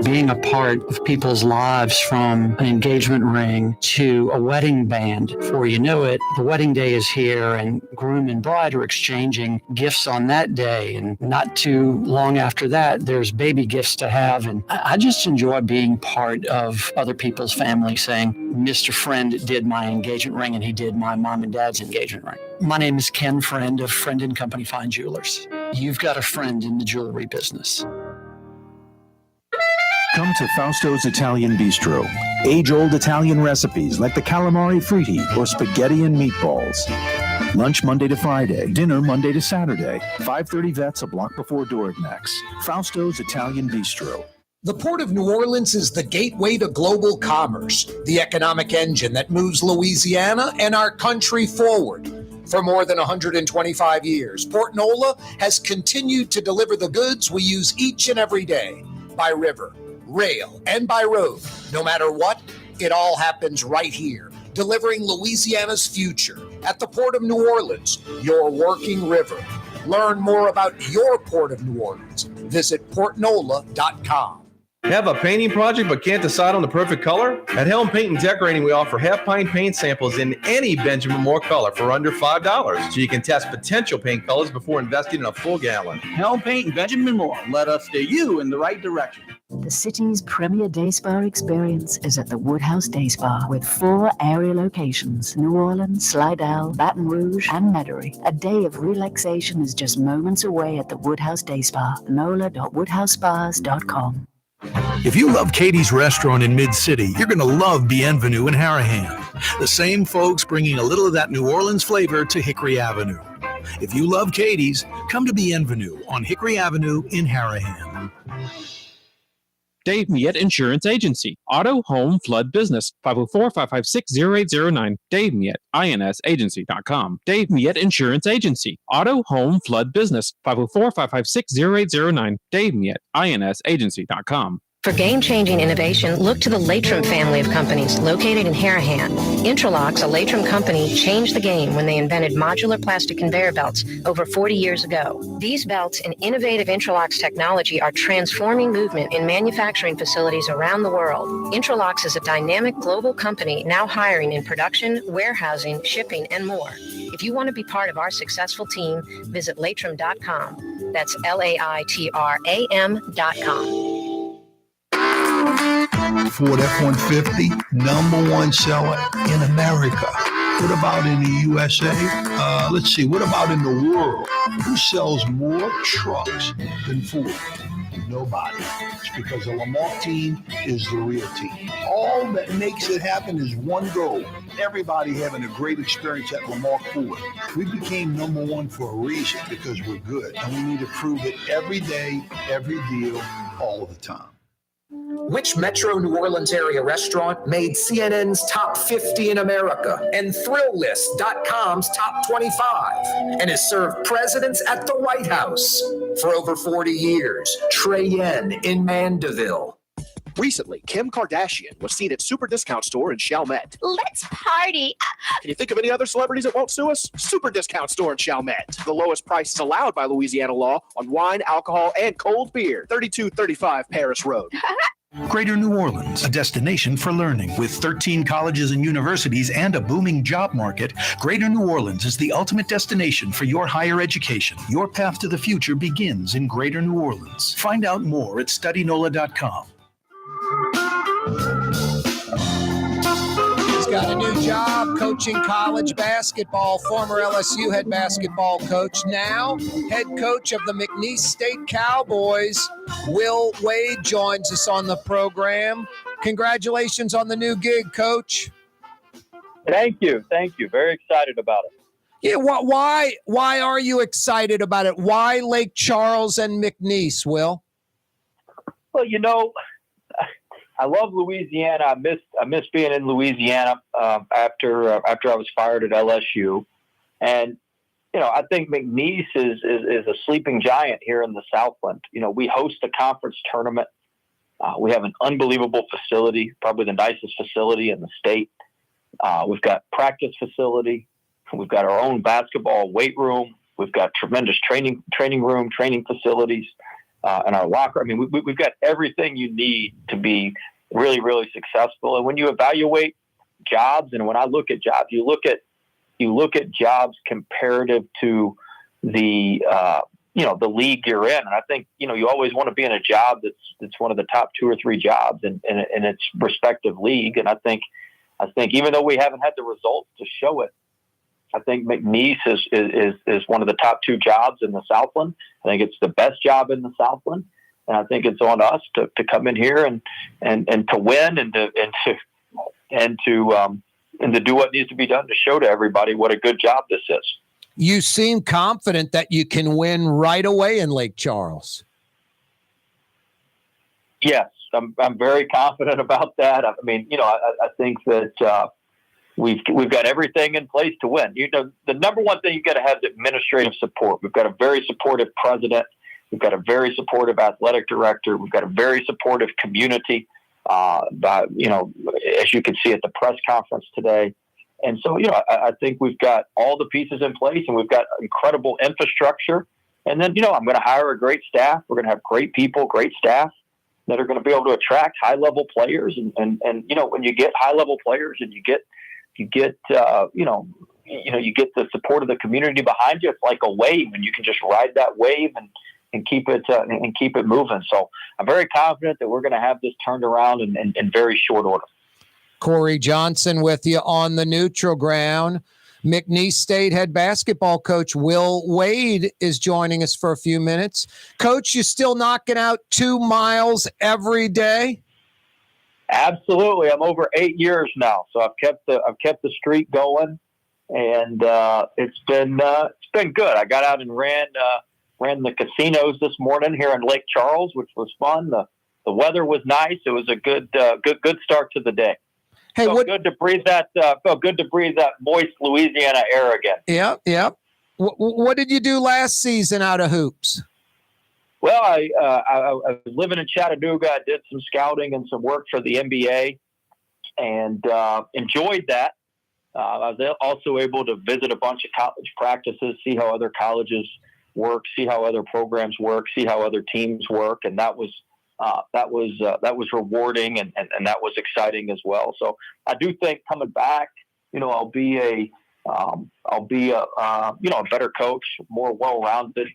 Being a part of people's lives, from an engagement ring to a wedding band. Before you know it, the wedding day is here and groom and bride are exchanging gifts on that day. And not too long after that, there's baby gifts to have. And I just enjoy being part of other people's family, saying, Mr. Friend did my engagement ring and he did my mom and dad's engagement ring. My name is Ken Friend of Friend & Company Fine Jewelers. You've got a friend in the jewelry business. Come to Fausto's Italian Bistro. Age-old Italian recipes like the calamari fritti or spaghetti and meatballs. Lunch Monday to Friday, dinner Monday to Saturday. 530 Vets, a block before Dorignax. Fausto's Italian Bistro. The Port of New Orleans is the gateway to global commerce, the economic engine that moves Louisiana and our country forward. For more than 125 years, Port Nola has continued to deliver the goods we use each and every day, by river, rail, and by road. No matter what, it all happens right here, delivering Louisiana's future at the Port of New Orleans, your working river. Learn more about your Port of New Orleans. Visit portnola.com. Have a painting project but can't decide on the perfect color? At Helm Paint and Decorating, we offer half-pint paint samples in any Benjamin Moore color for under $5, so you can test potential paint colors before investing in a full gallon. Helm Paint and Benjamin Moore. Let us steer you in the right direction. The The city's premier day spa experience is at the Woodhouse Day Spa with 4 area locations: New Orleans, Slidell, Baton Rouge, and Metairie. A day of relaxation is just moments away at the Woodhouse Day Spa. NOLA.woodhousespas.com. If you love Katie's Restaurant in Mid-City, you're going to love Bienvenue in Harahan. The same folks bringing a little of that New Orleans flavor to Hickory Avenue. If you love Katie's, come to Bienvenue on Hickory Avenue in Harahan. Dave Miette Insurance Agency. Auto, home, flood, business. 504-556-0809. Dave Miette, insagency.com. Dave Miette Insurance Agency. Auto, home, flood, business. 504-556-0809. Dave Miette, insagency.com. For game-changing innovation, look to the Latrim family of companies located in Harahan. Intralocks, a Latrim company, changed the game when they invented modular plastic conveyor belts over 40 years ago. These belts and innovative Intralocks technology are transforming movement in manufacturing facilities around the world. Intralocks is a dynamic global company now hiring in production, warehousing, shipping, and more. If you want to be part of our successful team, visit Latrim.com. That's LAITRAM.com. Ford F-150, #1 seller in America. What about in the USA? Let's see, what about in the world? Who sells more trucks than Ford? Nobody. It's because the Lamar team is the real team. All that makes it happen is one goal. Everybody having a great experience at Lamar Ford. We became #1 for a reason, because we're good. And we need to prove it every day, every deal, all the time. Which Metro New Orleans area restaurant made CNN's top 50 in America and ThrillList.com's top 25 and has served presidents at the White House for over 40 years? Trey Yen in Mandeville. Recently, Kim Kardashian was seen at Super Discount Store in Chalmette. Let's party. Can you think of any other celebrities that won't sue us? Super Discount Store in Chalmette. The lowest prices allowed by Louisiana law on wine, alcohol, and cold beer. 3235 Paris Road. Greater New Orleans, a destination for learning. With 13 colleges and universities and a booming job market, Greater New Orleans is the ultimate destination for your higher education. Your path to the future begins in Greater New Orleans. Find out more at studynola.com. He's got a new job coaching college basketball. Former LSU head basketball coach, now head coach of the McNeese State Cowboys. Will Wade joins us on the program. Congratulations on the new gig, Coach. Thank you. Very excited about it. Yeah, why are you excited about it? Why Lake Charles and McNeese, Will? Well, I love Louisiana. I miss being in Louisiana after I was fired at LSU, and I think McNeese is a sleeping giant here in the Southland. We host a conference tournament. We have an unbelievable facility, probably the nicest facility in the state. We've got practice facility. We've got our own basketball weight room. We've got tremendous training room, training facilities, and our locker. I mean, we've got everything you need to be really, really successful. And when you evaluate jobs, and when I look at jobs, you look at jobs comparative to the the league you're in. And I think you always want to be in a job that's one of the top 2 or 3 jobs in its respective league. And I think even though we haven't had the results to show it, I think McNeese is one of the top 2 jobs in the Southland. I think it's the best job in the Southland. And I think it's on us to come in here and to win and to do what needs to be done to show to everybody what a good job this is. You seem confident that you can win right away in Lake Charles. Yes, I'm very confident about that. I mean, I think that we've got everything in place to win. The number one thing you've got to have is administrative support. We've got a very supportive president. We've got a very supportive athletic director. We've got a very supportive community, as you can see at the press conference today. And so, I think we've got all the pieces in place, and we've got incredible infrastructure. And then, I'm going to hire a great staff. We're going to have great people, great staff that are going to be able to attract high-level players. And when you get high-level players and you get the support of the community behind you, it's like a wave, and you can just ride that wave keep it moving. So I'm very confident that we're going to have this turned around in very short order. Corey Johnson with you on the neutral ground. McNeese State head basketball coach Will Wade is joining us for a few minutes. Coach, you still knocking out 2 miles every day? Absolutely. I'm over 8 years now, so I've kept the streak going, and it's been good. I got out and ran the casinos this morning here in Lake Charles, which was fun. The weather was nice. It was a good start to the day. Hey, felt good to breathe that moist Louisiana air again. Yep. What did you do last season out of hoops? Well, I was living in Chattanooga. I did some scouting and some work for the NBA, and enjoyed that. I was also able to visit a bunch of college practices, see how other colleges work, see how other programs work, see how other teams work, and that was rewarding and that was exciting as well. So I do think coming back, I'll be a better coach, more well-rounded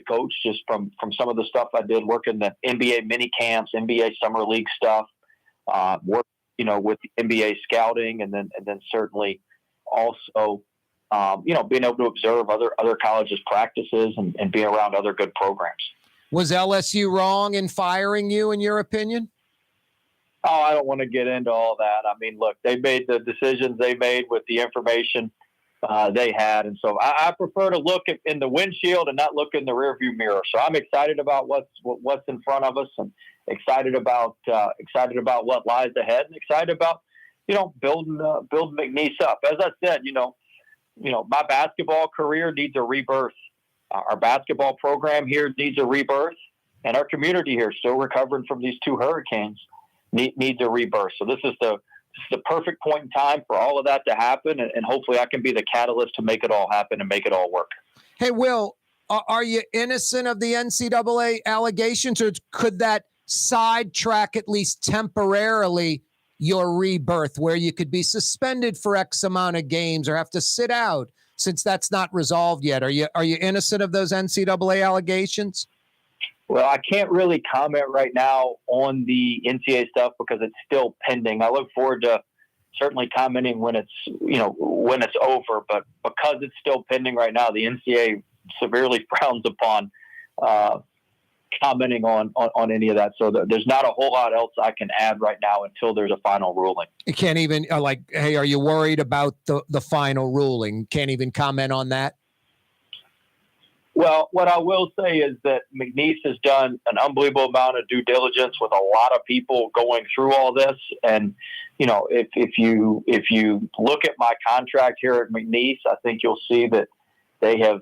coach, just from some of the stuff I did working the NBA mini camps, NBA summer league stuff, work, with the NBA scouting, and then certainly also, being able to observe other colleges' practices and be around other good programs. Was LSU wrong in firing you, in your opinion? Oh, I don't want to get into all that. I mean, look, they made the decisions they made with the information they had, and so I prefer to look in the windshield and not look in the rearview mirror. So I'm excited about what's in front of us, and excited about what lies ahead, and excited about building McNeese up. As I said, my basketball career needs a rebirth. Our basketball program here needs a rebirth, and our community here, still recovering from these 2 hurricanes, needs a rebirth. So this is the perfect point in time for all of that to happen, and hopefully I can be the catalyst to make it all happen and make it all work. Hey, Will, are you innocent of the NCAA allegations, or could that sidetrack at least temporarily your rebirth, where you could be suspended for X amount of games or have to sit out, since that's not resolved yet? Are you innocent of those NCAA allegations? Well, I can't really comment right now on the NCAA stuff because it's still pending. I look forward to certainly commenting when it's over, but because it's still pending right now, the NCAA severely frowns upon commenting on any of that. So there's not a whole lot else I can add right now until there's a final ruling. You can't even hey, are you worried about the final ruling? Can't even comment on that? Well, what I will say is that McNeese has done an unbelievable amount of due diligence with a lot of people going through all this. And, if you look at my contract here at McNeese, I think you'll see that they have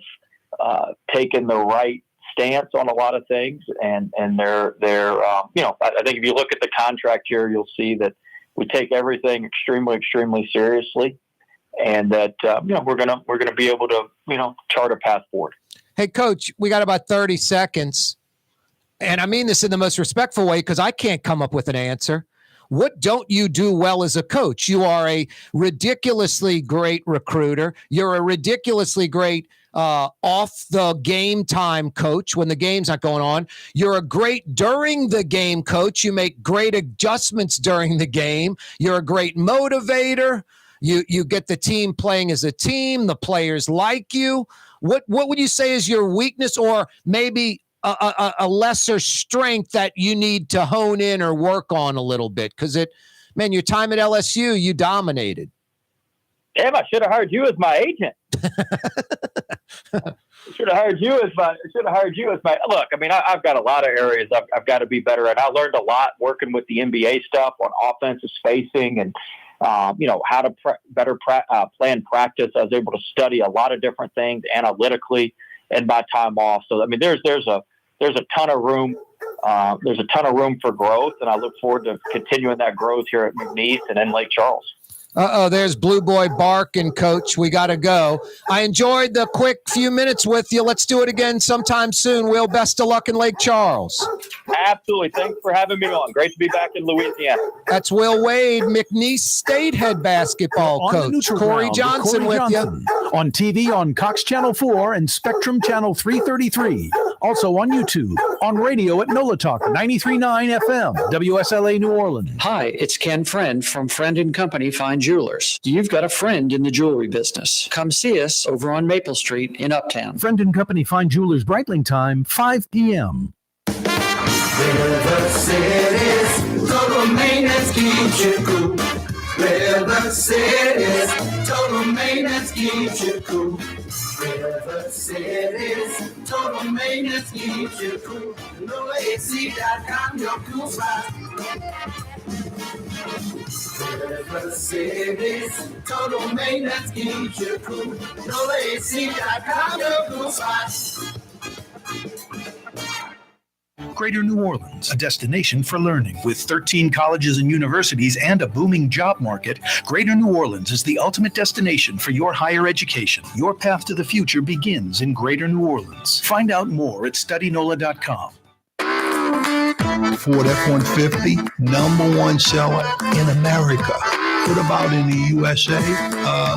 taken the right stance on a lot of things. And they're I think if you look at the contract here, you'll see that we take everything extremely, extremely seriously. And that, we're going to be able to, chart a path forward. Hey, Coach, we got about 30 seconds, and I mean this in the most respectful way because I can't come up with an answer. What don't you do well as a coach? You are a ridiculously great recruiter. You're a ridiculously great off the game time coach when the game's not going on. You're a great during the game coach. You make great adjustments during the game. You're a great motivator. You get the team playing as a team. The players like you. What would you say is your weakness, or maybe a lesser strength that you need to hone in or work on a little bit? Because your time at LSU, you dominated. Damn, I should have hired you as my agent. Should have hired you as my. Look, I mean, I've got a lot of areas I've got to be better at. I learned a lot working with the NBA stuff on offensive spacing and. How to better plan practice. I was able to study a lot of different things analytically in my time off. So, I mean, there's a ton of room. There's a ton of room for growth, and I look forward to continuing that growth here at McNeese and in Lake Charles. There's Blue Boy barking, Coach. We got to go. I enjoyed the quick few minutes with you. Let's do it again sometime soon, Will. Best of luck in Lake Charles. Absolutely. Thanks for having me on. Great to be back in Louisiana. That's Will Wade, McNeese State head basketball coach. Corey Johnson with you. On TV on Cox Channel 4 and Spectrum Channel 333. Also on YouTube. On radio at NOLA Talk 93.9 FM, WSLA New Orleans. Hi, it's Ken Friend from Friend & Company Fine Jewelers. You've got a friend in the jewelry business. Come see us over on Maple Street in Uptown. Friend & Company Fine Jewelers, Breitling time, 5 p.m. River City's total maintenance keeps you cool. River City's total maintenance keeps you cool. River City's total maintenance keeps you cool. NoAC.com, your cool spot. River City's total maintenance keeps you cool. NoAC.com, your cool spot. Greater New Orleans, a destination for learning. With 13 colleges and universities and a booming job market, Greater New Orleans is the ultimate destination for your higher education. Your path to the future begins in Greater New Orleans. Find out more at studynola.com. Ford F-150, number one seller in America. What about in the USA?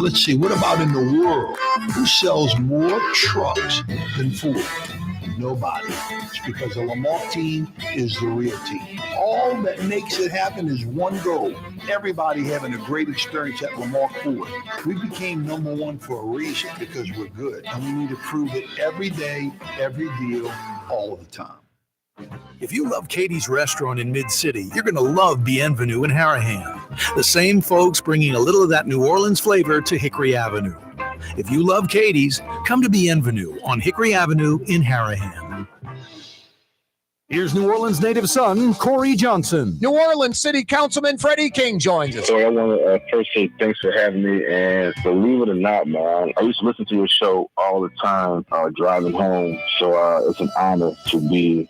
Let's see, what about in the world? Who sells more trucks than Ford? Nobody. It's because the Lamar team is the real team. All that makes it happen is one goal. Everybody having a great experience at Lamar Ford. We became number one for a reason, because we're good. And we need to prove it every day, every deal, all of the time. If you love Katie's Restaurant in Mid-City, you're going to love Bienvenue in Harahan. The same folks bringing a little of that New Orleans flavor to Hickory Avenue. If you love Katie's, come to Bienvenue on Hickory Avenue in Harahan. Here's New Orleans native son, Corey Johnson. New Orleans City Councilman Freddie King joins us. So I want to first say thanks for having me. And believe it or not, man, I used to listen to your show all the time driving home. So it's an honor to be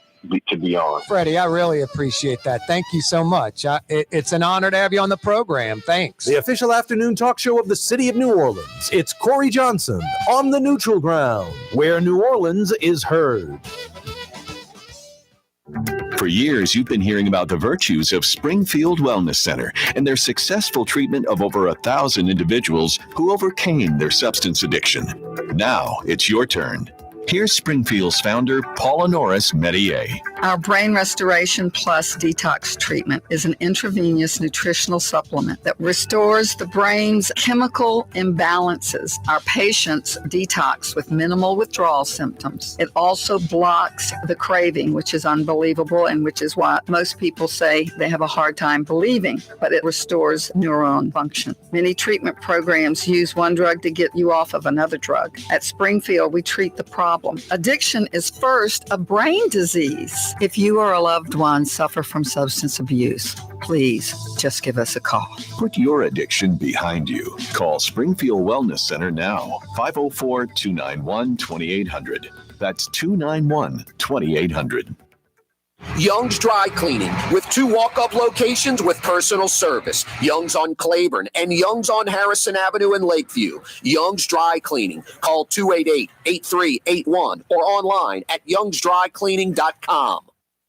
on. Freddie, I really appreciate that. Thank you so much. It's an honor to have you on the program. Thanks. The official afternoon talk show of the city of New Orleans. It's Corey Johnson on the neutral ground, where New Orleans is heard. For years, you've been hearing about the virtues of Springfield Wellness Center and their successful treatment of over 1,000 individuals who overcame their substance addiction. Now it's your turn. Here's Springfield's founder, Paula Norris Metier. Our Brain Restoration Plus Detox Treatment is an intravenous nutritional supplement that restores the brain's chemical imbalances. Our patients detox with minimal withdrawal symptoms. It also blocks the craving, which is unbelievable and which is why most people say they have a hard time believing, but it restores neuron function. Many treatment programs use one drug to get you off of another drug. At Springfield, we treat the problem. Addiction is first a brain disease. If you or a loved one suffer from substance abuse, please just give us a call. Put your addiction behind you. Call Springfield Wellness Center now. 504-291-2800. That's 291-2800. Young's Dry Cleaning, with 2 walk-up locations with personal service. Young's on Claiborne and Young's on Harrison Avenue in Lakeview. Young's Dry Cleaning. Call 288-8381 or online at youngsdrycleaning.com.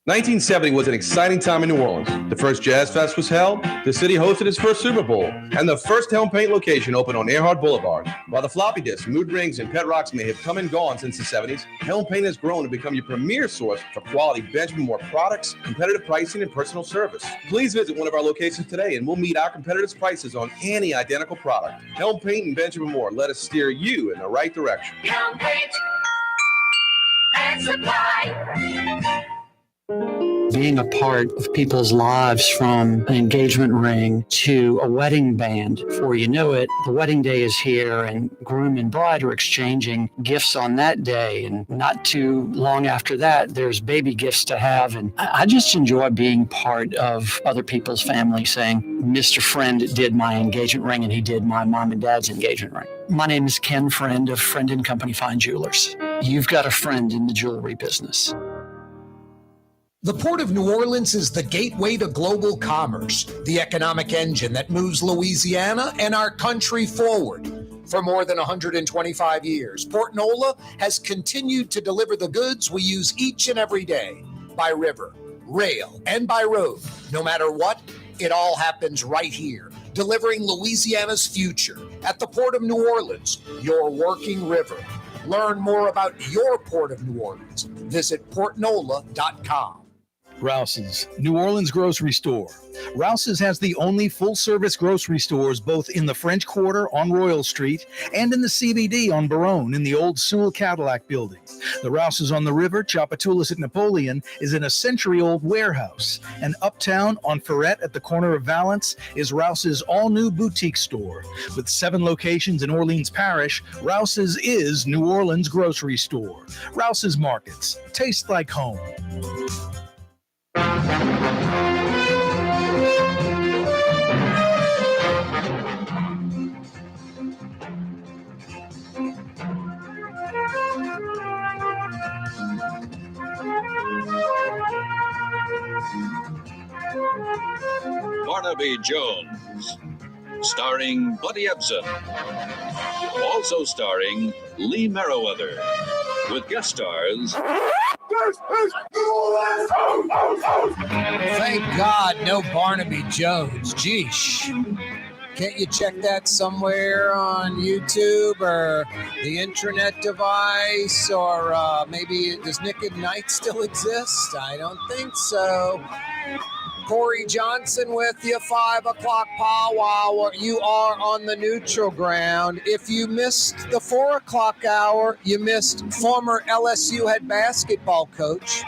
1970 was an exciting time in New Orleans. The first Jazz Fest was held, the city hosted its first Super Bowl, and the first Helm Paint location opened on Earhart Boulevard. While the floppy disks, mood rings, and pet rocks may have come and gone since the 70s, Helm Paint has grown to become your premier source for quality Benjamin Moore products, competitive pricing, and personal service. Please visit one of our locations today and we'll meet our competitors' prices on any identical product. Helm Paint and Benjamin Moore, let us steer you in the right direction. Helm Paint and Supply. Being a part of people's lives, from an engagement ring to a wedding band. Before you know it, the wedding day is here and groom and bride are exchanging gifts on that day. And not too long after that, there's baby gifts to have. And I just enjoy being part of other people's family, saying, Mr. Friend did my engagement ring and he did my mom and dad's engagement ring. My name is Ken Friend of Friend & Company Fine Jewelers. You've got a friend in the jewelry business. The Port of New Orleans is the gateway to global commerce, the economic engine that moves Louisiana and our country forward. For more than 125 years, Port Nola has continued to deliver the goods we use each and every day, by river, rail, and by road. No matter what, it all happens right here, delivering Louisiana's future at the Port of New Orleans, your working river. Learn more about your Port of New Orleans. Visit portnola.com. Rouse's, New Orleans grocery store. Rouse's has the only full-service grocery stores both in the French Quarter on Royal Street and in the CBD on Baronne in the old Sewell Cadillac building. The Rouse's on the river, Tchoupitoulas at Napoleon, is in a century-old warehouse. And uptown on Ferret at the corner of Valence is Rouse's all-new boutique store. With 7 locations in Orleans Parish, Rouse's is New Orleans grocery store. Rouse's Markets. Taste like home. Barnaby Jones, starring Buddy Ebsen. Also starring Lee Merriweather, with guest stars. Thank God, no Barnaby Jones. Geesh. Can't you check that somewhere on YouTube or the intranet device? Or maybe, does Nick at Night still exist? I don't think so. Corey Johnson with you, 5 o'clock powwow. You are on the neutral ground. If you missed the 4 o'clock hour, you missed former LSU head basketball coach,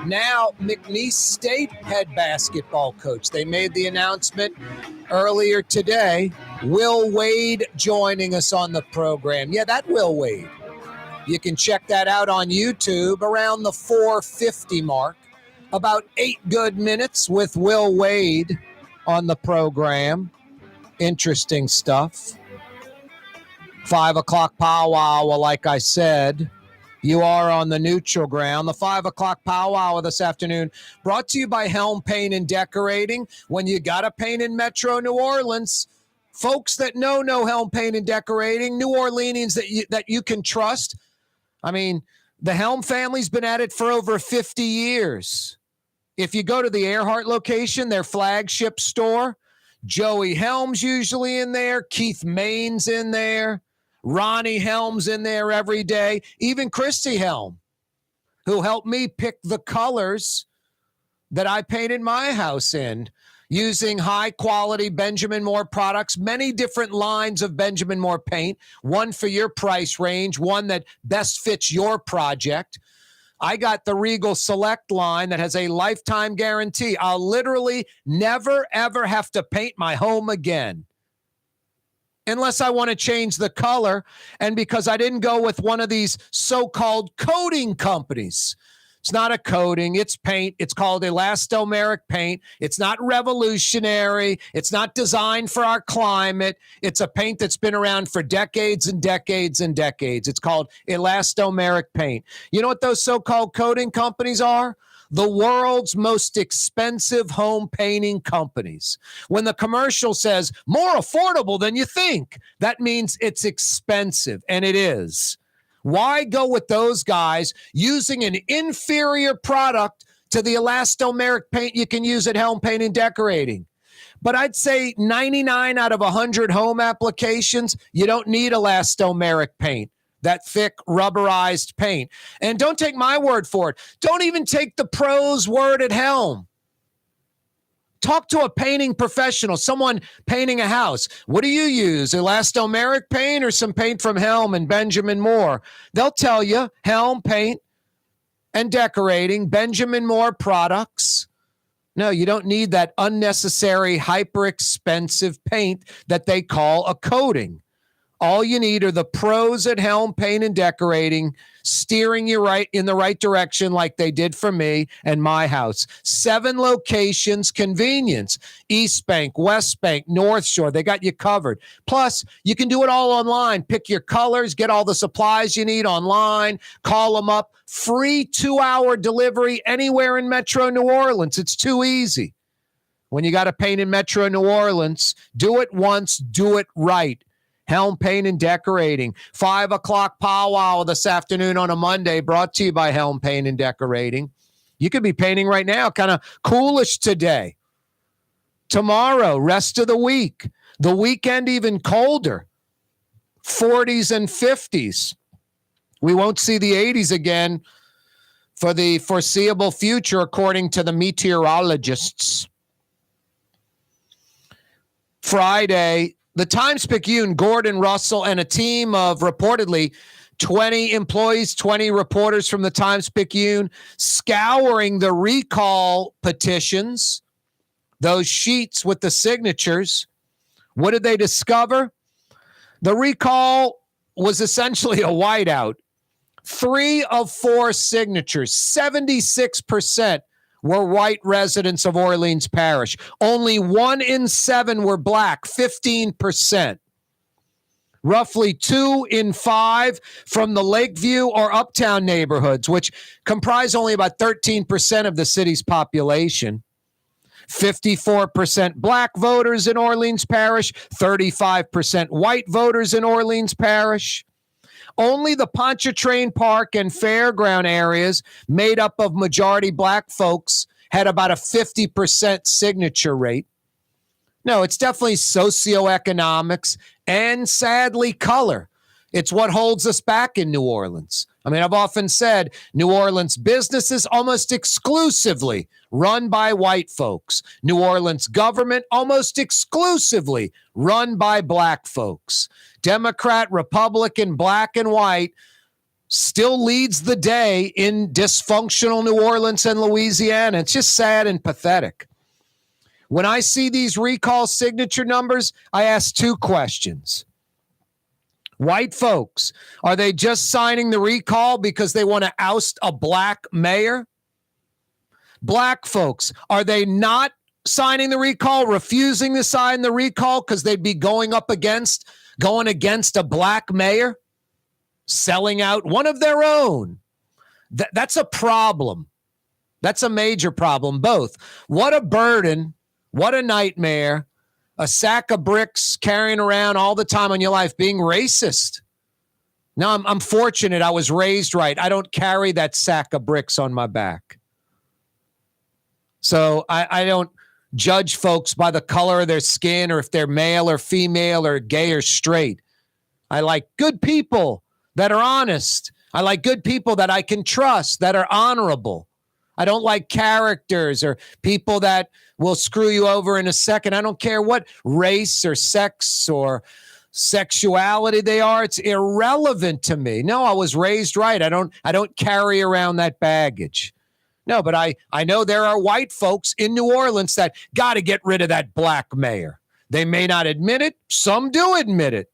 now McNeese State head basketball coach. They made the announcement earlier today. Will Wade joining us on the program. Yeah, that Will Wade. You can check that out on YouTube around the 4:50 mark. About 8 good minutes with Will Wade on the program. Interesting stuff. 5 o'clock powwow, like I said. You are on the neutral ground. The 5 o'clock powwow this afternoon brought to you by Helm Paint and Decorating. When you got to paint in Metro New Orleans, folks that know Helm Paint and Decorating, New Orleanians that you can trust. I mean, the Helm family's been at it for over 50 years. If you go to the Earhart location, their flagship store, Joey Helm's usually in there. Keith Main's in there. Ronnie Helm's in there every day. Even Christy Helm, who helped me pick the colors that I painted my house in using high-quality Benjamin Moore products, many different lines of Benjamin Moore paint, one for your price range, one that best fits your project. I got the Regal Select line that has a lifetime guarantee. I'll literally never, ever have to paint my home again unless I want to change the color, and because I didn't go with one of these so-called coating companies. It's not a coating. It's paint. It's called elastomeric paint. It's not revolutionary. It's not designed for our climate. It's a paint that's been around for decades and decades and decades. It's called elastomeric paint. You know what those so-called coating companies are? The world's most expensive home painting companies. When the commercial says more affordable than you think, that means it's expensive, and it is. Why go with those guys using an inferior product to the elastomeric paint you can use at Helm Paint and Decorating? But I'd say 99 out of 100 home applications, you don't need elastomeric paint, that thick rubberized paint. And don't take my word for it. Don't even take the pros' word at Helm. Talk to a painting professional, someone painting a house. What do you use, elastomeric paint or some paint from Helm and Benjamin Moore? They'll tell you, Helm Paint and Decorating, Benjamin Moore products. No, you don't need that unnecessary, hyper-expensive paint that they call a coating. All you need are the pros at Helm Paint and Decorating, steering you right in the right direction like they did for me and my house. 7 locations, convenience. East Bank, West Bank, North Shore. They got you covered. Plus, you can do it all online. Pick your colors, get all the supplies you need online, call them up. Free 2-hour delivery anywhere in Metro New Orleans. It's too easy. When you got to paint in Metro New Orleans, do it once, do it right. Helm Paint and Decorating. 5 o'clock powwow this afternoon on a Monday, brought to you by Helm Paint and Decorating. You could be painting right now, kind of coolish today. Tomorrow, rest of the week. The weekend, even colder. 40s and 50s. We won't see the 80s again for the foreseeable future, according to the meteorologists. Friday, the Times-Picayune, Gordon Russell, and a team of reportedly 20 employees, 20 reporters from the Times-Picayune scouring the recall petitions, those sheets with the signatures. What did they discover? The recall was essentially a whiteout. 3 of 4 signatures, 76%, were white residents of Orleans Parish. Only 1 in 7 were black, 15%. Roughly 2 in 5 from the Lakeview or Uptown neighborhoods, which comprise only about 13% of the city's population. 54% black voters in Orleans Parish, 35% white voters in Orleans Parish. Only the Pontchartrain Park and Fairground areas, made up of majority black folks, had about a 50% signature rate. No, it's definitely socioeconomics and, sadly, color. It's what holds us back in New Orleans. I mean, I've often said New Orleans business is almost exclusively run by white folks. New Orleans government almost exclusively run by black folks. Democrat, Republican, black and white still leads the day in dysfunctional New Orleans and Louisiana. It's just sad and pathetic. When I see these recall signature numbers, I ask 2 questions. White folks, are they just signing the recall because they want to oust a black mayor? Black folks, are they not signing the recall, refusing to sign the recall because they'd be going against a black mayor, selling out one of their own? That's a problem. That's a major problem, both. What a burden, what a nightmare. A sack of bricks carrying around all the time in your life, being racist. Now, I'm fortunate I was raised right. I don't carry that sack of bricks on my back. So I don't judge folks by the color of their skin or if they're male or female or gay or straight. I like good people that are honest. I like good people that I can trust, that are honorable. I don't like characters or people that will screw you over in a second. I don't care what race or sex or sexuality they are. It's irrelevant to me. No, I was raised right. I don't carry around that baggage. No, but I know there are white folks in New Orleans that got to get rid of that black mayor. They may not admit it. Some do admit it.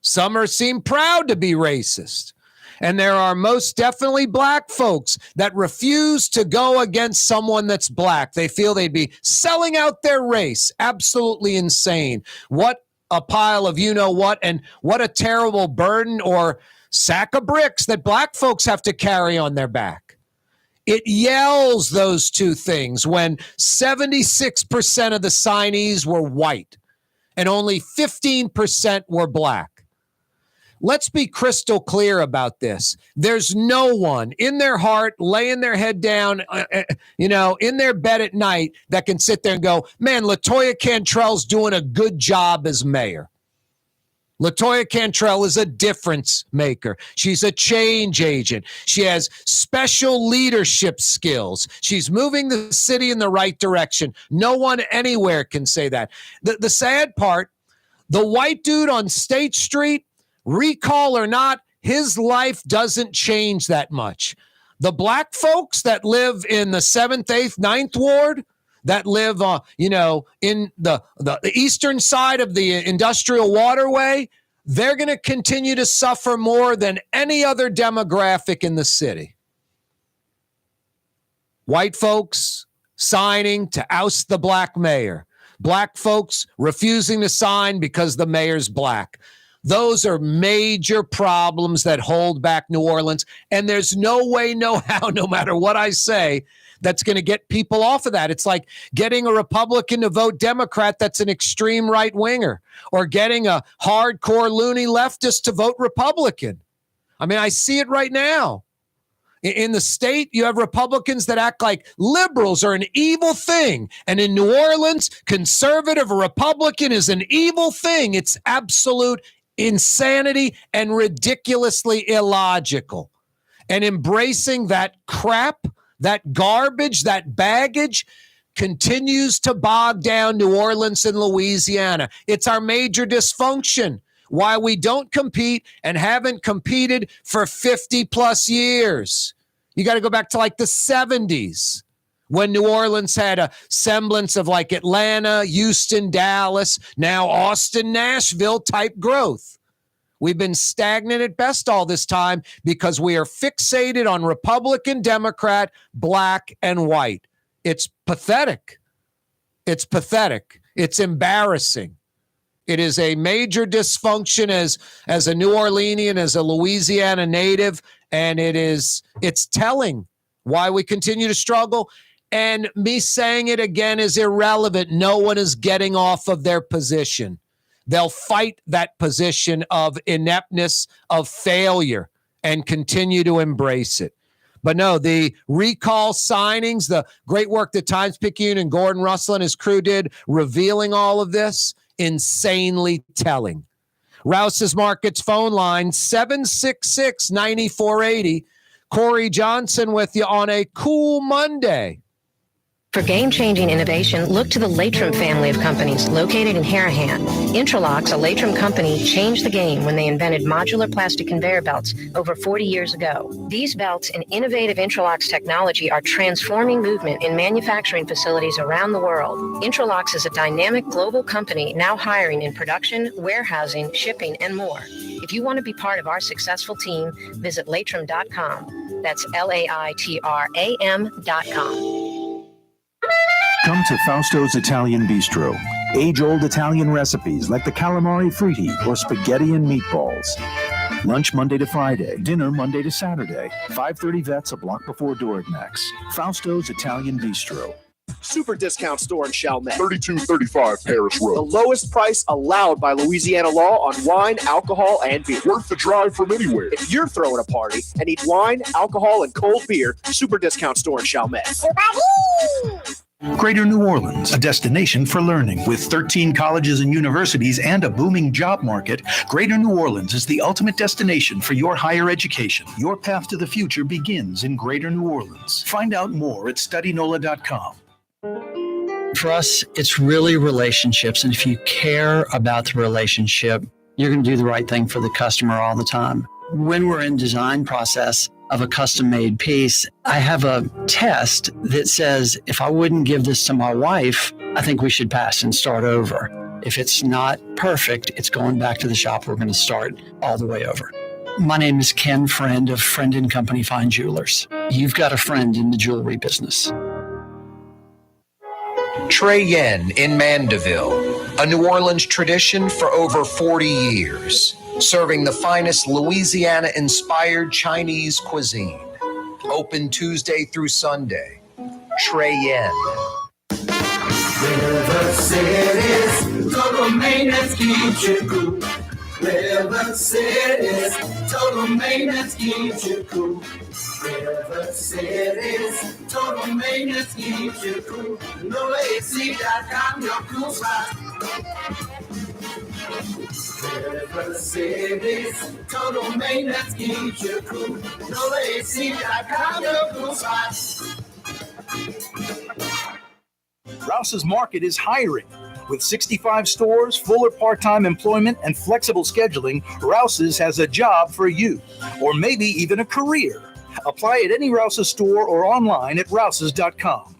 Some seem proud to be racist. And there are most definitely black folks that refuse to go against someone that's black. They feel they'd be selling out their race. Absolutely insane. What a pile of you-know-what, and what a terrible burden or sack of bricks that black folks have to carry on their back. It yells those 2 things when 76% of the signees were white and only 15% were black. Let's be crystal clear about this. There's no one in their heart laying their head down, in their bed at night that can sit there and go, man, LaToya Cantrell's doing a good job as mayor. LaToya Cantrell is a difference maker. She's a change agent. She has special leadership skills. She's moving the city in the right direction. No one anywhere can say that. The sad part, the white dude on State Street, recall or not, his life doesn't change that much. The black folks that live in the 7th, 8th, 9th ward, that live, in the eastern side of the industrial waterway, they're going to continue to suffer more than any other demographic in the city. White folks signing to oust the black mayor. Black folks refusing to sign because the mayor's black. Those are major problems that hold back New Orleans, and there's no way, no how, no matter what I say, that's going to get people off of that. It's like getting a Republican to vote Democrat that's an extreme right-winger, or getting a hardcore loony leftist to vote Republican. I mean, I see it right now. In the state, you have Republicans that act like liberals are an evil thing. And in New Orleans, conservative or Republican is an evil thing. It's absolute insanity and ridiculously illogical. And embracing that crap, that garbage, that baggage continues to bog down New Orleans and Louisiana. It's our major dysfunction. Why we don't compete and haven't competed for 50 plus years. You got to go back to like the 70s when New Orleans had a semblance of like Atlanta, Houston, Dallas, now Austin, Nashville type growth. We've been stagnant at best all this time because we are fixated on Republican, Democrat, black, and white. It's pathetic. It's pathetic. It's embarrassing. It is a major dysfunction as a New Orleanian, as a Louisiana native, and it's telling why we continue to struggle. And me saying it again is irrelevant. No one is getting off of their position. They'll fight that position of ineptness, of failure, and continue to embrace it. But no, the recall signings, the great work that Times-Picayune and Gordon Russell and his crew did, revealing all of this, insanely telling. Rouse's Markets phone line, 766-9480. Corey Johnson with you on a cool Monday. For game-changing innovation, look to the Latrim family of companies located in Harahan. Interlocks, a Latrim company, changed the game when they invented modular plastic conveyor belts over 40 years ago. These belts and innovative Interlocks technology are transforming movement in manufacturing facilities around the world. Interlocks is a dynamic global company now hiring in production, warehousing, shipping, and more. If you want to be part of our successful team, visit Latrim.com. That's LAITRAM.com. Come to Fausto's Italian Bistro. Age-old Italian recipes like the calamari fritti or spaghetti and meatballs. Lunch Monday to Friday, dinner Monday to Saturday. 530 Vets, a block before Dorignax. Fausto's Italian Bistro. Super discount store in Chalmette. 3235 Paris Road. The lowest price allowed by Louisiana law on wine, alcohol, and beer. Worth the drive from anywhere. If you're throwing a party and need wine, alcohol, and cold beer, super discount store in Chalmette. Greater New Orleans, a destination for learning. With 13 colleges and universities and a booming job market, Greater New Orleans is the ultimate destination for your higher education. Your path to the future begins in Greater New Orleans. Find out more at studynola.com. For us, it's really relationships. And if you care about the relationship, you're going to do the right thing for the customer all the time. When we're in design process of a custom-made piece, I have a test that says, if I wouldn't give this to my wife, I think we should pass and start over. If it's not perfect, it's going back to the shop. We're going to start all the way over. My name is Ken Friend of Friend & Company Fine Jewelers. You've got a friend in the jewelry business. Trey Yen in Mandeville, a New Orleans tradition for over 40 years, serving the finest Louisiana-inspired Chinese cuisine. Open Tuesday through Sunday. Trey Yen. River City's total maintenance keeps you cool. River City's total maintenance keeps you cool. River City's total maintenance keeps you cool. NoAC.com, your cool spot. River City's total maintenance keeps you cool. NoAC.com, your cool spot. Rouse's Market is hiring. With 65 stores, full or part-time employment, and flexible scheduling, Rouse's has a job for you, or maybe even a career. Apply at any Rouse's store or online at rouses.com.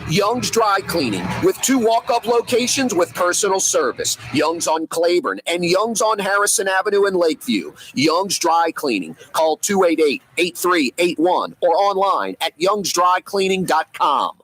Young's Dry Cleaning, with 2 walk-up locations with personal service. Young's on Claiborne and Young's on Harrison Avenue in Lakeview. Young's Dry Cleaning. Call 288-8381 or online at youngsdrycleaning.com.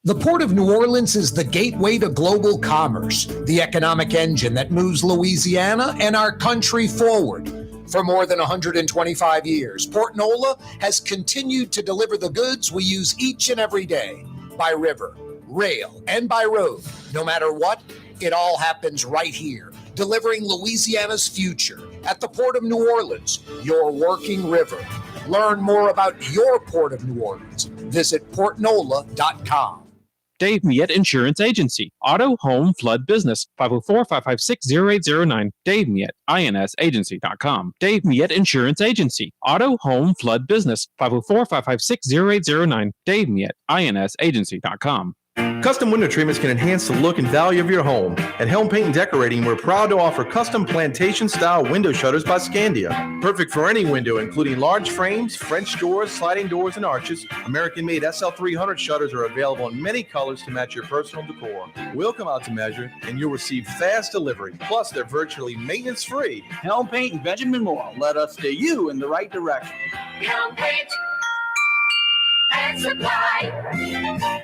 The Port of New Orleans is the gateway to global commerce, the economic engine that moves Louisiana and our country forward. For more than 125 years, Port Nola has continued to deliver the goods we use each and every day, by river, rail, and by road. No matter what, it all happens right here, delivering Louisiana's future at the Port of New Orleans, your working river. Learn more about your Port of New Orleans. Visit portnola.com. Dave Miette Insurance Agency. Auto, home, flood, business. 504-556-0809. Dave Miette, INSagency.com. Dave Miette Insurance Agency. Auto, home, flood, business. 504-556-0809. Dave Miette, INSagency.com. Custom window treatments can enhance the look and value of your home. At Helm Paint and Decorating, we're proud to offer custom plantation-style window shutters by Scandia. Perfect for any window, including large frames, French doors, sliding doors, and arches. American-made SL300 shutters are available in many colors to match your personal decor. We'll come out to measure, and you'll receive fast delivery. Plus, they're virtually maintenance-free. Helm Paint and Benjamin Moore. Let us steer you in the right direction. Helm Paint and Supply.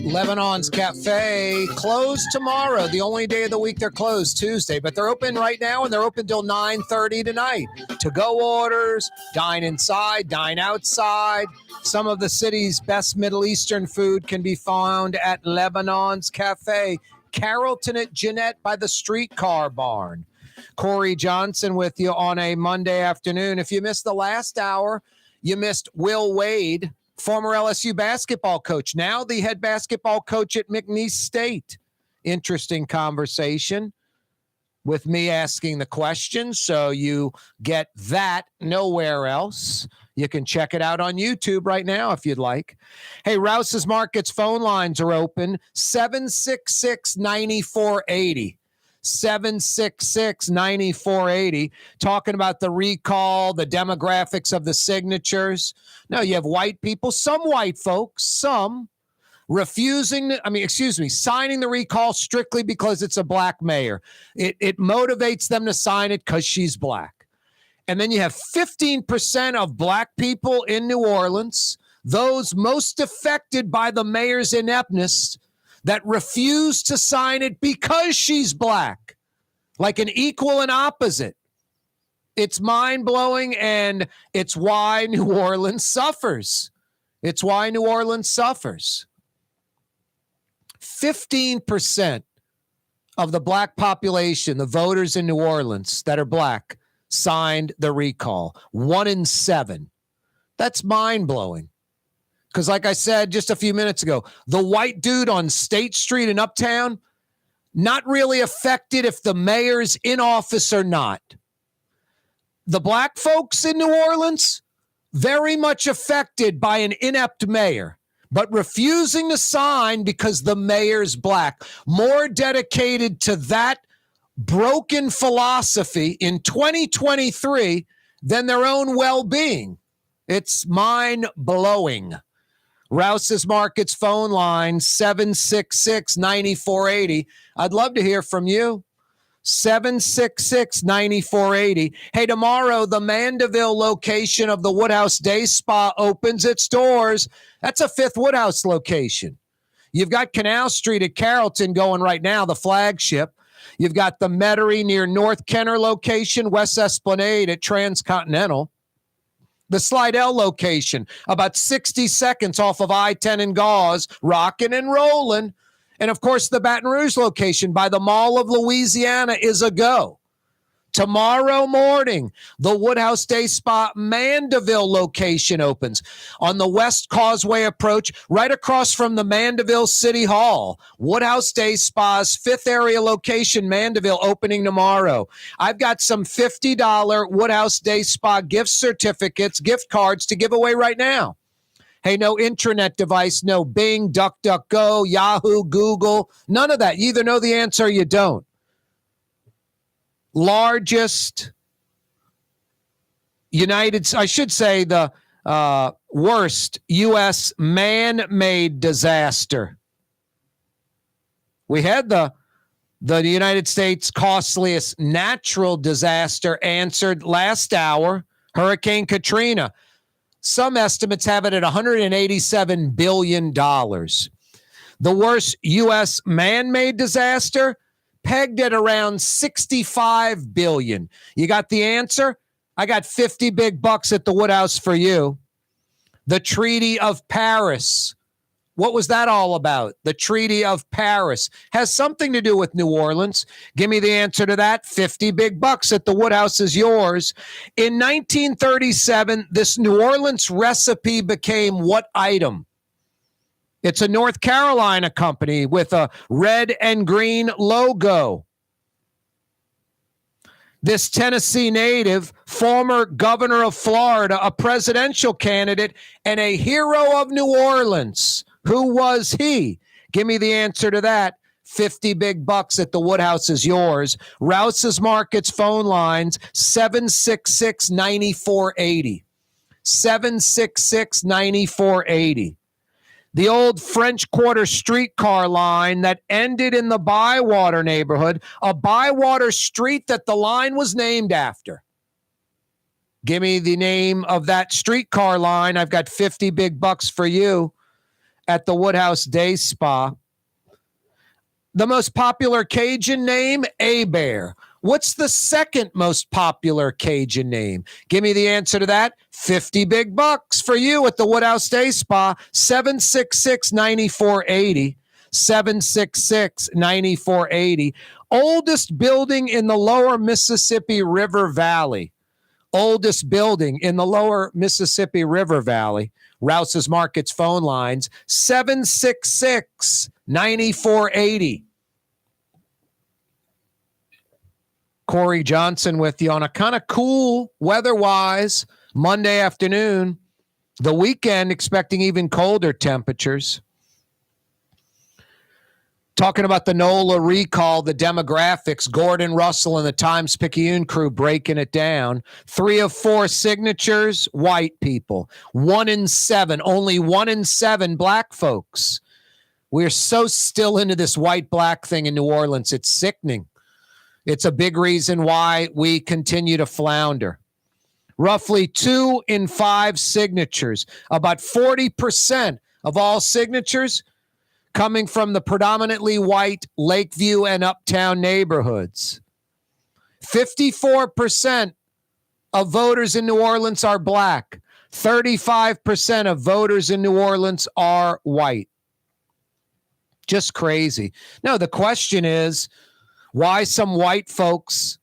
Lebanon's Cafe closed tomorrow. The only day of the week they're closed, Tuesday, but they're open right now, and they're open till 9:30 tonight. To-go orders, dine inside, dine outside. Some of the city's best Middle Eastern food can be found at Lebanon's Cafe, Carrollton at Jeanette by the streetcar barn. Corey Johnson with you on a Monday afternoon. If you missed the last hour, you missed Will Wade, former LSU basketball coach, now the head basketball coach at McNeese State. Interesting conversation with me asking the questions, so you get that nowhere else. You can check it out on YouTube right now if you'd like. Hey, Rouse's Markets phone lines are open, 766-9480. 766-9480, talking about the recall, the demographics of the signatures. No, you have white people, some white folks, some signing the recall strictly because it's a black mayor. It motivates them to sign it because she's black. And then you have 15% of black people in New Orleans, those most affected by the mayor's ineptness, that refuse to sign it because she's black, like an equal and opposite. It's mind-blowing, and it's why New Orleans suffers. It's why New Orleans suffers. 15% of the black population, the voters in New Orleans that are black, signed the recall. 1 in 7. That's mind-blowing. Because like I said just a few minutes ago, the white dude on State Street in Uptown, not really affected if the mayor's in office or not. The black folks in New Orleans, very much affected by an inept mayor, but refusing to sign because the mayor's black. More dedicated to that broken philosophy in 2023 than their own well-being. It's mind-blowing. Rouse's Markets phone line, 766-9480. I'd love to hear from you. 766-9480. Hey, tomorrow, the Mandeville location of the Woodhouse Day Spa opens its doors. That's a fifth Woodhouse location. You've got Canal Street at Carrollton going right now, the flagship. You've got the Metairie near North Kenner location, West Esplanade at Transcontinental. The Slidell location, about 60 seconds off of I-10 and Gauze, rocking and rolling. And, of course, the Baton Rouge location by the Mall of Louisiana is a go. Tomorrow morning, the Woodhouse Day Spa Mandeville location opens on the West Causeway approach, right across from the Mandeville City Hall. Woodhouse Day Spa's fifth area location, Mandeville, opening tomorrow. I've got some $50 Woodhouse Day Spa gift certificates, gift cards to give away right now. Hey, no intranet device, no Bing, DuckDuckGo, Yahoo, Google, none of that. You either know the answer or you don't. Largest the worst U.S. man-made disaster. We had the United States costliest natural disaster answered last hour, Hurricane Katrina. Some estimates have it at $187 billion. The worst U.S. man-made disaster, pegged at around $65 billion. You got the answer? I got 50 big bucks at the Woodhouse for you. The Treaty of Paris, What was that all about? The Treaty of Paris has something to do with New Orleans. Give me the answer to that. 50 big bucks at the Woodhouse is yours. In 1937, this New Orleans recipe became what item? It's a North Carolina company with a red and green logo. This Tennessee native, former governor of Florida, a presidential candidate, and a hero of New Orleans. Who was he? Give me the answer to that. 50 big bucks at the Woodhouse is yours. Rouse's Markets phone lines, 766-9480. 766-9480. The old French Quarter streetcar line that ended in the Bywater neighborhood, a Bywater street that the line was named after. Give me the name of that streetcar line. I've got 50 big bucks for you at the Woodhouse Day Spa. The most popular Cajun name, A-Bear. What's the second most popular Cajun name? Give me the answer to that. 50 big bucks for you at the Woodhouse Day Spa. 766-9480. 766-9480. Oldest building in the lower Mississippi River Valley. Oldest building in the lower Mississippi River Valley. Rouse's Markets phone lines, 766-9480. Corey Johnson with you on a kind of cool weather-wise Monday afternoon. The weekend expecting even colder temperatures. Talking about the NOLA recall, the demographics, Gordon Russell and the Times-Picayune crew breaking it down. 3 of 4 signatures, white people. 1 in 7, only 1 in 7 black folks. We're so still into this white-black thing in New Orleans. It's sickening. It's a big reason why we continue to flounder. Roughly 2 in 5 signatures, about 40% of all signatures coming from the predominantly white Lakeview and Uptown neighborhoods. 54% of voters in New Orleans are black. 35% of voters in New Orleans are white. Just crazy. Now, the question is why some white folks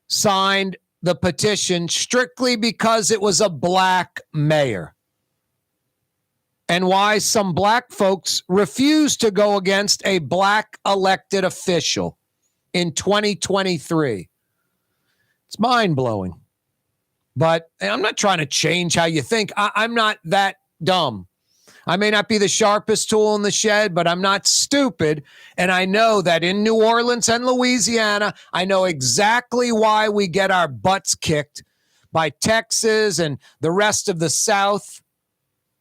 signed the petition strictly because it was a black mayor. And why some black folks refuse to go against a black elected official in 2023. It's mind-blowing. But I'm not trying to change how you think. I'm not that dumb. I may not be the sharpest tool in the shed, but I'm not stupid. And I know that in New Orleans and Louisiana, I know exactly why we get our butts kicked by Texas and the rest of the South,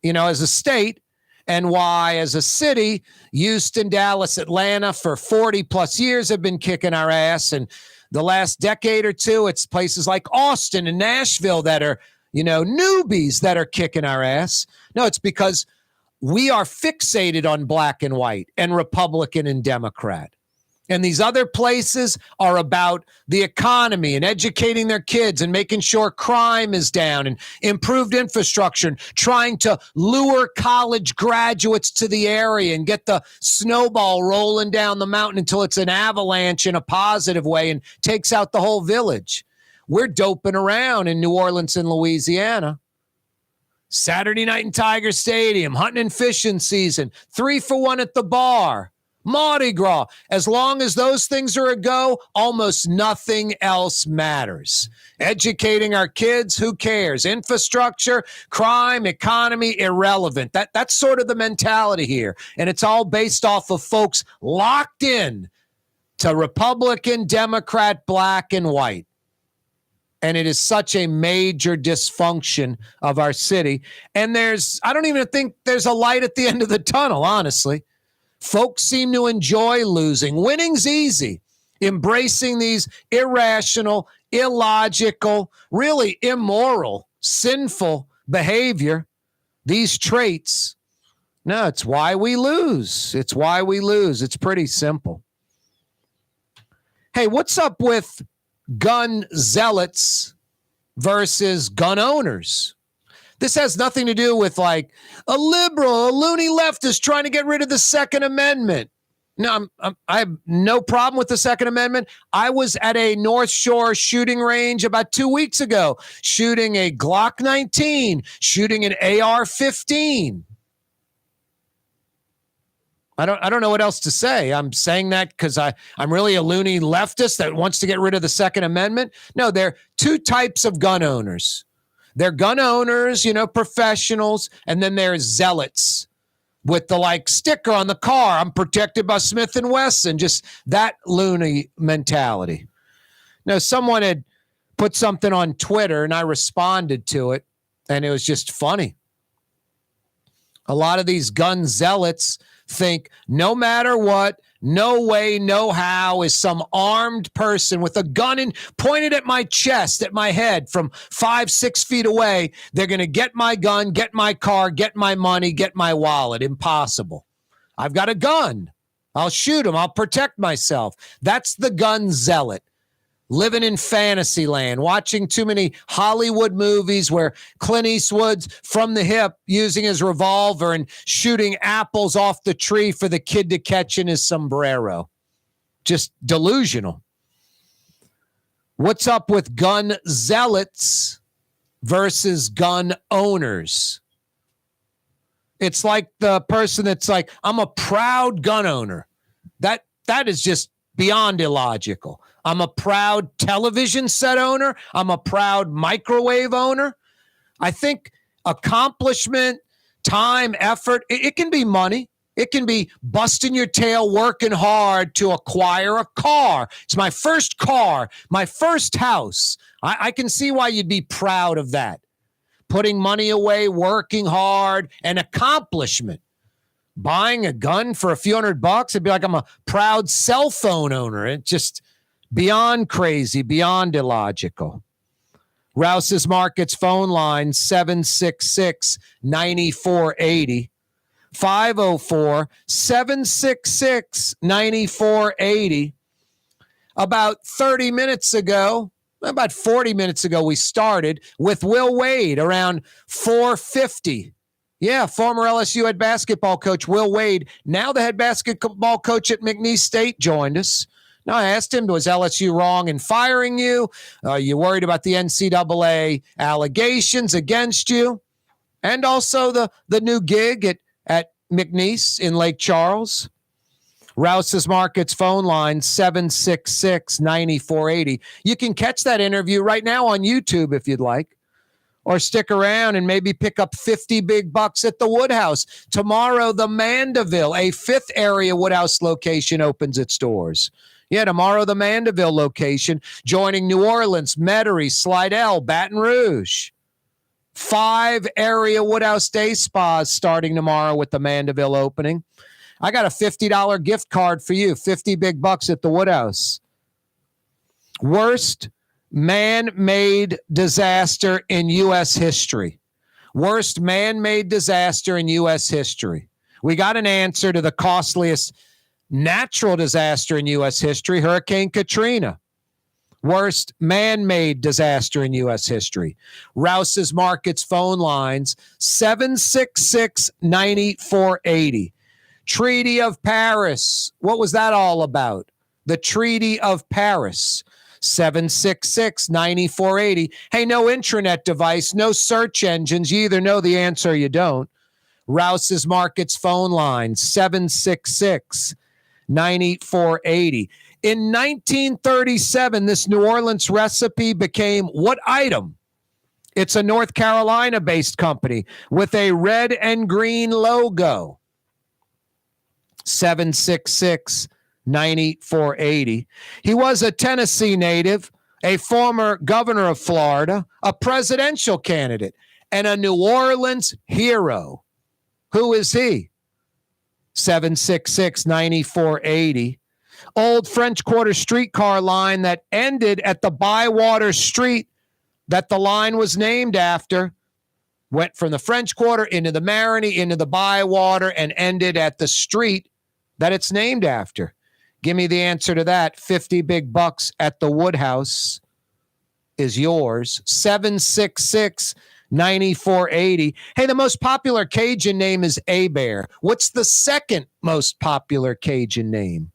as a state, and why, as a city, Houston, Dallas, Atlanta, for 40 plus years have been kicking our ass. And the last decade or two, it's places like Austin and Nashville that are, newbies that are kicking our ass. No, it's because we are fixated on black and white and Republican and Democrat. And these other places are about the economy and educating their kids and making sure crime is down and improved infrastructure and trying to lure college graduates to the area and get the snowball rolling down the mountain until it's an avalanche in a positive way and takes out the whole village. We're doping around in New Orleans and Louisiana. Saturday night in Tiger Stadium, hunting and fishing season, 3 for 1 at the bar. Mardi Gras. As long as those things are a go, almost nothing else matters. Educating our kids, who cares? Infrastructure, crime, economy, irrelevant. That's sort of the mentality here. And it's all based off of folks locked in to Republican, Democrat, black, and white. And it is such a major dysfunction of our city. And I don't even think there's a light at the end of the tunnel, honestly. Folks seem to enjoy losing. Winning's easy. Embracing these irrational, illogical, really immoral, sinful behavior, these traits. No, it's why we lose. It's why we lose. It's pretty simple. Hey, what's up with gun zealots versus gun owners? This has nothing to do with like a liberal, a loony leftist trying to get rid of the Second Amendment. No, I have no problem with the Second Amendment. I was at a North Shore shooting range about 2 weeks ago, shooting a Glock 19, shooting an AR-15. I don't know what else to say. I'm saying that because I'm really a loony leftist that wants to get rid of the Second Amendment. No, there are two types of gun owners. They're gun owners, professionals, and then there's zealots with the like sticker on the car. I'm protected by Smith & Wesson, just that loony mentality. Now, someone had put something on Twitter and I responded to it, and it was just funny. A lot of these gun zealots think no matter what, no way, no how is some armed person with a gun pointed at my chest, at my head from 5-6 feet away. They're going to get my gun, get my car, get my money, get my wallet. Impossible. I've got a gun. I'll shoot him. I'll protect myself. That's the gun zealot. Living in fantasy land, watching too many Hollywood movies where Clint Eastwood's from the hip using his revolver and shooting apples off the tree for the kid to catch in his sombrero. Just delusional. What's up with gun zealots versus gun owners? It's like the person that's like, I'm a proud gun owner. That is just beyond illogical. I'm a proud television set owner. I'm a proud microwave owner. I think accomplishment, time, effort, it can be money. It can be busting your tail, working hard to acquire a car. It's my first car, my first house. I can see why you'd be proud of that. Putting money away, working hard, and accomplishment. Buying a gun for a few $100, it'd be like I'm a proud cell phone owner. It just beyond crazy, beyond illogical. Rouse's Markets phone line, 766-9480. 504-766-9480. About 30 minutes ago, about 40 minutes ago, we started with Will Wade around 4:50. Yeah, former LSU head basketball coach Will Wade, now the head basketball coach at McNeese State, joined us. Now, I asked him, was LSU wrong in firing you? Are you worried about the NCAA allegations against you? And also the new gig at McNeese in Lake Charles. Rouse's Markets phone line, 766-9480. You can catch that interview right now on YouTube if you'd like. Or stick around and maybe pick up 50 big bucks at the Woodhouse. Tomorrow, the Mandeville, a 5th area Woodhouse location, opens its doors. Yeah, tomorrow, the Mandeville location, joining New Orleans, Metairie, Slidell, Baton Rouge. 5 area Woodhouse day spas starting tomorrow with the Mandeville opening. I got a $50 gift card for you, 50 big bucks at the Woodhouse. Worst man-made disaster in U.S. history. Worst man-made disaster in U.S. history. We got an answer to the costliest natural disaster in U.S. history, Hurricane Katrina. Worst man-made disaster in U.S. history. Rouse's Markets phone lines, 766-9480. Treaty of Paris. What was that all about? The Treaty of Paris. 766-9480. Hey, no intranet device, no search engines. You either know the answer or you don't. Rouse's Markets phone line, 766-9480. In 1937, this New Orleans recipe became what item? It's a North Carolina-based company with a red and green logo. 766-9480. He was a Tennessee native, a former governor of Florida, a presidential candidate, and a New Orleans hero. Who is he? 766-9480. Old French Quarter streetcar line that ended at the Bywater Street that the line was named after. Went from the French Quarter into the Marigny, into the Bywater, and ended at the street that it's named after. Give me the answer to that. 50 big bucks at the Woodhouse is yours. 766-9480. 94.80. Hey, the most popular Cajun name is A-Bear. What's the second most popular Cajun name?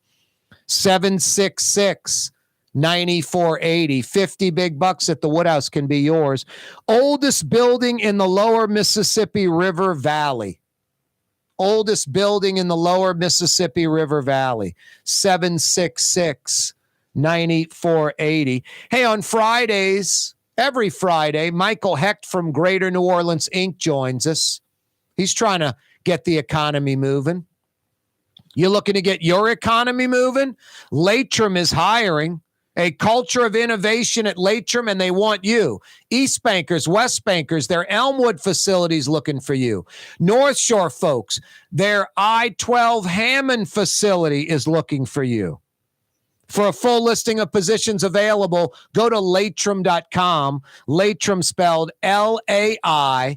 766 94.80. 50 big bucks at the Woodhouse can be yours. Oldest building in the lower Mississippi River Valley. Oldest building in the lower Mississippi River Valley. 766 94.80. Hey, on Fridays, every Friday, Michael Hecht from Greater New Orleans Inc. joins us. He's trying to get the economy moving. You looking to get your economy moving? Latrim is hiring. A culture of innovation at Latrim, and they want you. East Bankers, West Bankers, their Elmwood facilities looking for you. North Shore folks, their I-12 Hammond facility is looking for you. For a full listing of positions available, go to Latrim.com. Latrim spelled L-A-I-T-R-A-M,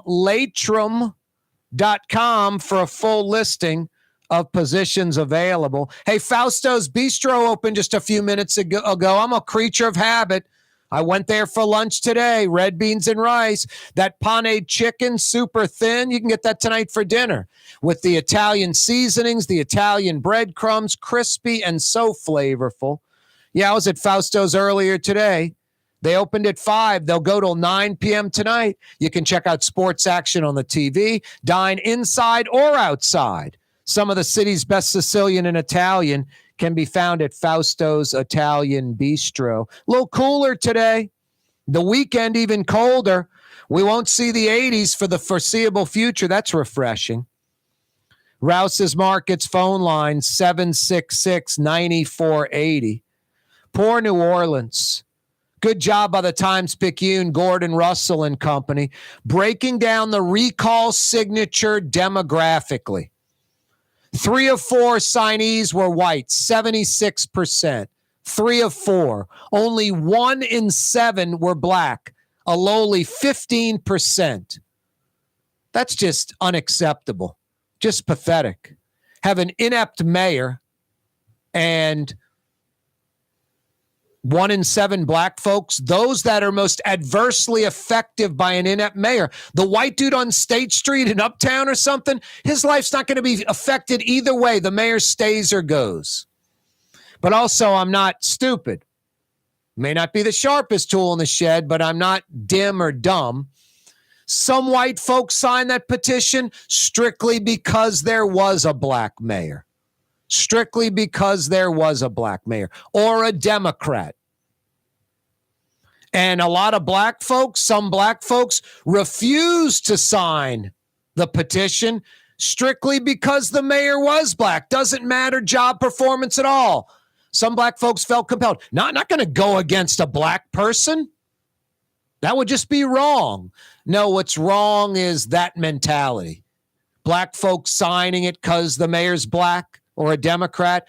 Latrim.com for a full listing of positions available. Hey, Fausto's Bistro opened just a few minutes ago. I'm a creature of habit. I went there for lunch today. Red beans and rice. That paneed chicken, super thin. You can get that tonight for dinner with the Italian seasonings, the Italian breadcrumbs, crispy and so flavorful. Yeah, I was at Fausto's earlier today. They opened at 5. They'll go till 9 p.m. tonight. You can check out sports action on the TV, dine inside or outside. Some of the city's best Sicilian and Italian can be found at Fausto's Italian Bistro. A little cooler today. The weekend even colder. We won't see the 80s for the foreseeable future. That's refreshing. Rouse's Markets phone line 766-9480. Poor New Orleans. Good job by the Times-Picayune, Gordon Russell and company, breaking down the recall signature demographically. 3 of 4 signees were white, 76%. 3 of 4. Only 1 in 7 were black, a lowly 15%. That's just unacceptable, just pathetic. Have an inept mayor and 1 in 7 black folks, those that are most adversely affected by an inept mayor. The white dude on State Street in Uptown or something, his life's not going to be affected either way. The mayor stays or goes. But also, I'm not stupid. May not be the sharpest tool in the shed, but I'm not dim or dumb. Some white folks signed that petition strictly because there was a black mayor. Strictly because there was a black mayor or a Democrat. And a lot of black folks, some black folks, refused to sign the petition strictly because the mayor was black. Doesn't matter job performance at all. Some black folks felt compelled. Not going to go against a black person. That would just be wrong. No, what's wrong is that mentality. Black folks signing it because the mayor's black. Or a Democrat,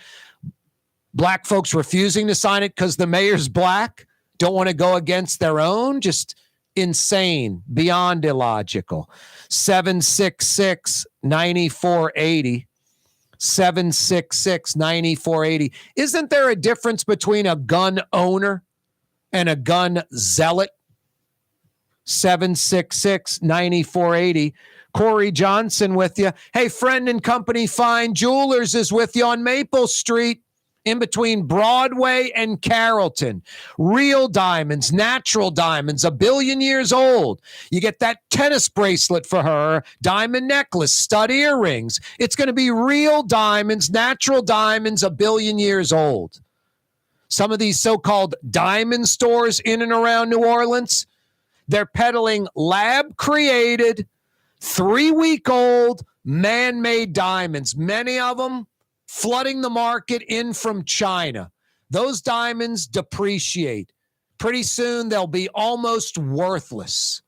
black folks refusing to sign it because the mayor's black, don't want to go against their own, just insane, beyond illogical. 766-9480. 766-9480. Isn't there a difference between a gun owner and a gun zealot? 766-9480. Corey Johnson with you. Hey, Friend and Company Fine Jewelers is with you on Maple Street in between Broadway and Carrollton. Real diamonds, natural diamonds, 1 billion years old. You get that tennis bracelet for her, diamond necklace, stud earrings. It's going to be real diamonds, natural diamonds, 1 billion years old. Some of these so-called diamond stores in and around New Orleans, they're peddling lab-created, 3-week-old man-made diamonds, many of them flooding the market in from China. Those diamonds depreciate. Pretty soon, they'll be almost worthless.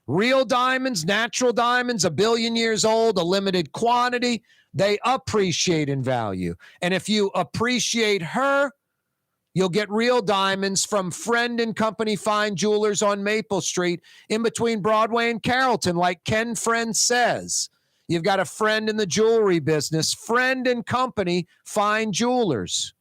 Real diamonds, natural diamonds, 1 billion years old, a limited quantity, they appreciate in value. And if you appreciate her, you'll get real diamonds from Friend and Company Fine Jewelers on Maple Street in between Broadway and Carrollton, like Ken Friend says. You've got a friend in the jewelry business, Friend and Company Fine Jewelers.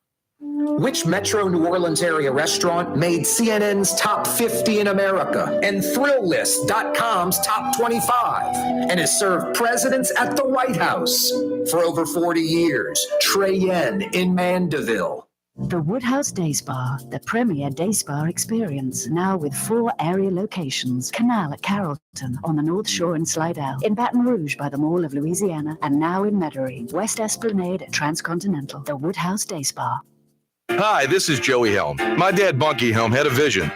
Which Metro New Orleans area restaurant made CNN's top 50 in America and ThrillList.com's top 25 and has served presidents at the White House for over 40 years? Trey Yen in Mandeville. The Woodhouse Day Spa, the premier day spa experience, now with 4 area locations. Canal at Carrollton, on the North Shore in Slidell, in Baton Rouge by the Mall of Louisiana, and now in Metairie, West Esplanade at Transcontinental. The Woodhouse Day Spa. Hi, this is Joey Helm. My dad, Bunky Helm, had a vision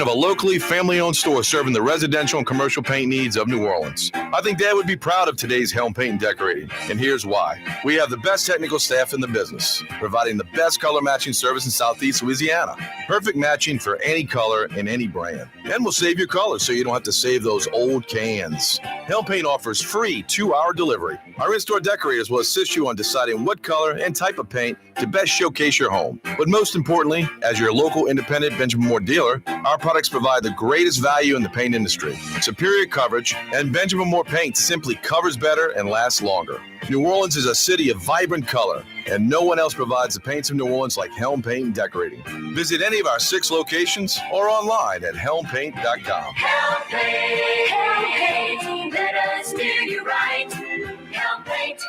of a locally family-owned store serving the residential and commercial paint needs of New Orleans. I think Dad would be proud of today's Helm Paint and Decorating, and here's why. We have the best technical staff in the business, providing the best color matching service in Southeast Louisiana. Perfect matching for any color and any brand. And we'll save your color so you don't have to save those old cans. Helm Paint offers free 2-hour delivery. Our in-store decorators will assist you on deciding what color and type of paint to best showcase your home. But most importantly, as your local independent Benjamin Moore dealer, our products provide the greatest value in the paint industry. Superior coverage, and Benjamin Moore paint simply covers better and lasts longer. New Orleans is a city of vibrant color, and no one else provides the paints of New Orleans like Helm Paint and Decorating. Visit any of our 6 locations or online at helmpaint.com. Helm Paint, Helm Paint, let us do you right. Helm Paint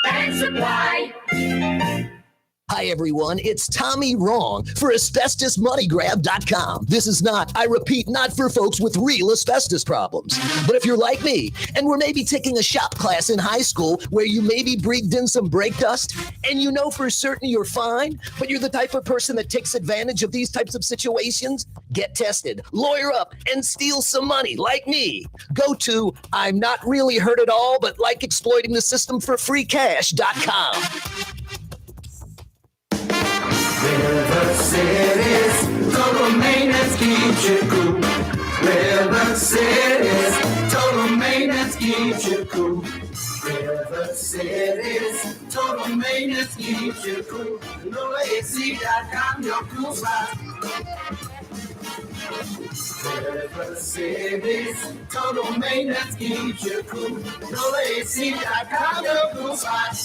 and Supply. Hi, everyone. It's Tommy Wrong for AsbestosMoneyGrab.com. This is not, I repeat, not for folks with real asbestos problems. But if you're like me and were maybe taking a shop class in high school where you maybe breathed in some brake dust and you know for certain you're fine, but you're the type of person that takes advantage of these types of situations, get tested, lawyer up, and steal some money like me. Go to I'm not really hurt at all, but like exploiting the system for free cash.com. River City's total maintenance keeps you cool. River City's total maintenance keeps you cool. River City's total maintenance keeps you cool. NoAC.com, your cool spot. River City's total maintenance keeps you cool. NoAC.com, your cool spot.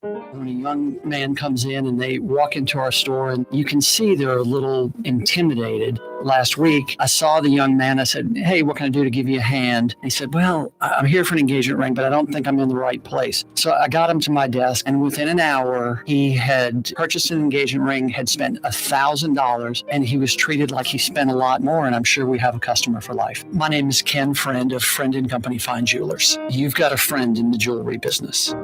When a young man comes in and they walk into our store and you can see they're a little intimidated. Last week, I saw the young man. I said, hey, what can I do to give you a hand? He said, well, I'm here for an engagement ring, but I don't think I'm in the right place. So I got him to my desk, and within an hour, he had purchased an engagement ring, had spent $1,000, and he was treated like he spent a lot more, and I'm sure we have a customer for life. My name is Ken Friend of Friend & Company Fine Jewelers. You've got a friend in the jewelry business.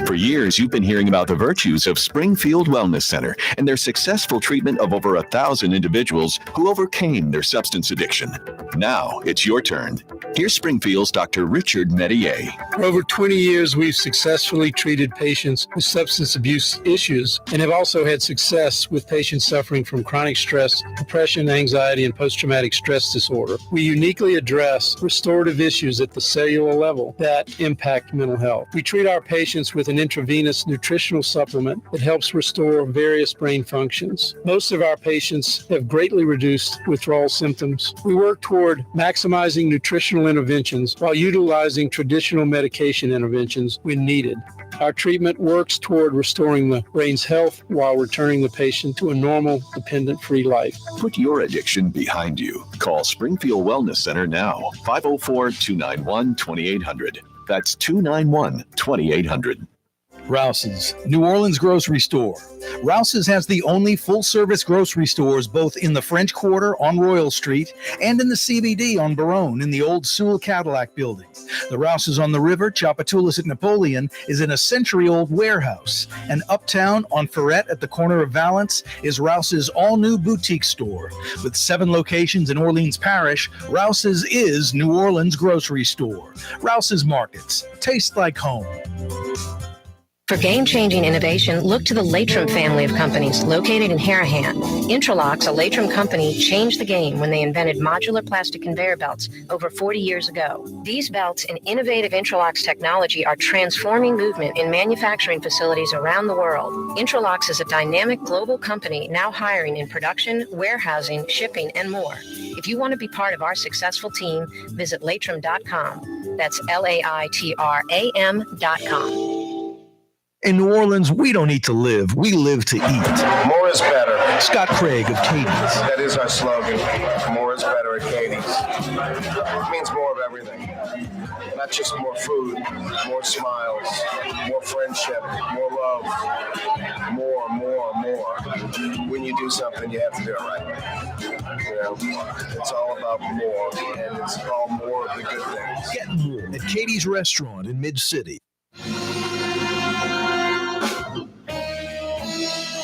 For years, you've been hearing about the virtues of Springfield Wellness Center and their successful treatment of over 1,000 individuals who overcame their substance addiction. Now it's your turn. Here's Springfield's Dr. Richard Medier. For over 20 years, we've successfully treated patients with substance abuse issues and have also had success with patients suffering from chronic stress, depression, anxiety, and post-traumatic stress disorder. We uniquely address restorative issues at the cellular level that impact mental health. We treat our patients with an intravenous nutritional supplement that helps restore various brain functions. Most of our patients have greatly reduced withdrawal symptoms. We work toward maximizing nutritional interventions while utilizing traditional medication interventions when needed. Our treatment works toward restoring the brain's health while returning the patient to a normal, dependent-free life. Put your addiction behind you. Call Springfield Wellness Center now, 504-291-2800. That's 291-2800. Rouse's, New Orleans grocery store. Rouse's has the only full-service grocery stores both in the French Quarter on Royal Street and in the CBD on Baronne in the old Sewell Cadillac building. The Rouse's on the river, Tchoupitoulas at Napoleon, is in a century-old warehouse. And uptown on Ferret at the corner of Valence is Rouse's all-new boutique store. With 7 locations in Orleans Parish, Rouse's is New Orleans grocery store. Rouse's Markets. Taste like home. For game-changing innovation, look to the Latrim family of companies located in Harahan. Intralocks, a Latrim company, changed the game when they invented modular plastic conveyor belts over 40 years ago. These belts and innovative Intralocks technology are transforming movement in manufacturing facilities around the world. Intralocks is a dynamic global company now hiring in production, warehousing, shipping, and more. If you want to be part of our successful team, visit Latrim.com. That's LAITRAM.com. In New Orleans, we don't eat to live. We live to eat. More is better. Scott Craig of Katie's. That is our slogan. More is better at Katie's. It means more of everything. Not just more food, more smiles, more friendship, more love, more. When you do something, you have to do it right. You know, it's all about more, and it's all more of the good things. Get more at Katie's Restaurant in Mid-City.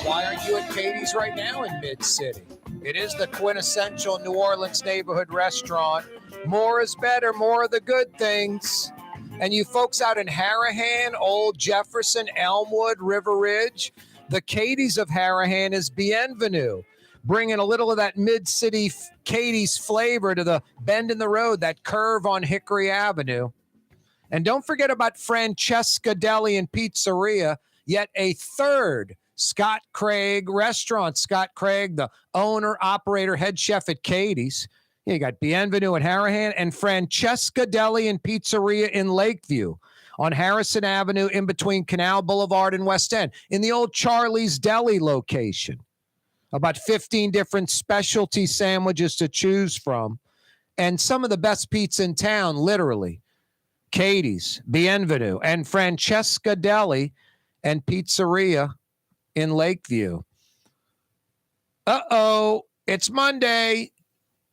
Why aren't you at Katie's right now in Mid-City? It is the quintessential New Orleans neighborhood restaurant. More is better, more of the good things. And you folks out in Harahan, Old Jefferson, Elmwood, River Ridge, the Katie's of Harahan is Bienvenue, bringing a little of that Mid-City Katie's flavor to the bend in the road, that curve on Hickory Avenue. And don't forget about Francesca Deli and Pizzeria, yet a third Scott Craig restaurant. Scott Craig, the owner, operator, head chef at Katie's. You got Bienvenue at Harahan and Francesca Deli and Pizzeria in Lakeview on Harrison Avenue in between Canal Boulevard and West End in the old Charlie's Deli location. About 15 different specialty sandwiches to choose from and some of the best pizza in town, literally. Katie's, Bienvenue, and Francesca Deli and Pizzeria in Lakeview. It's Monday.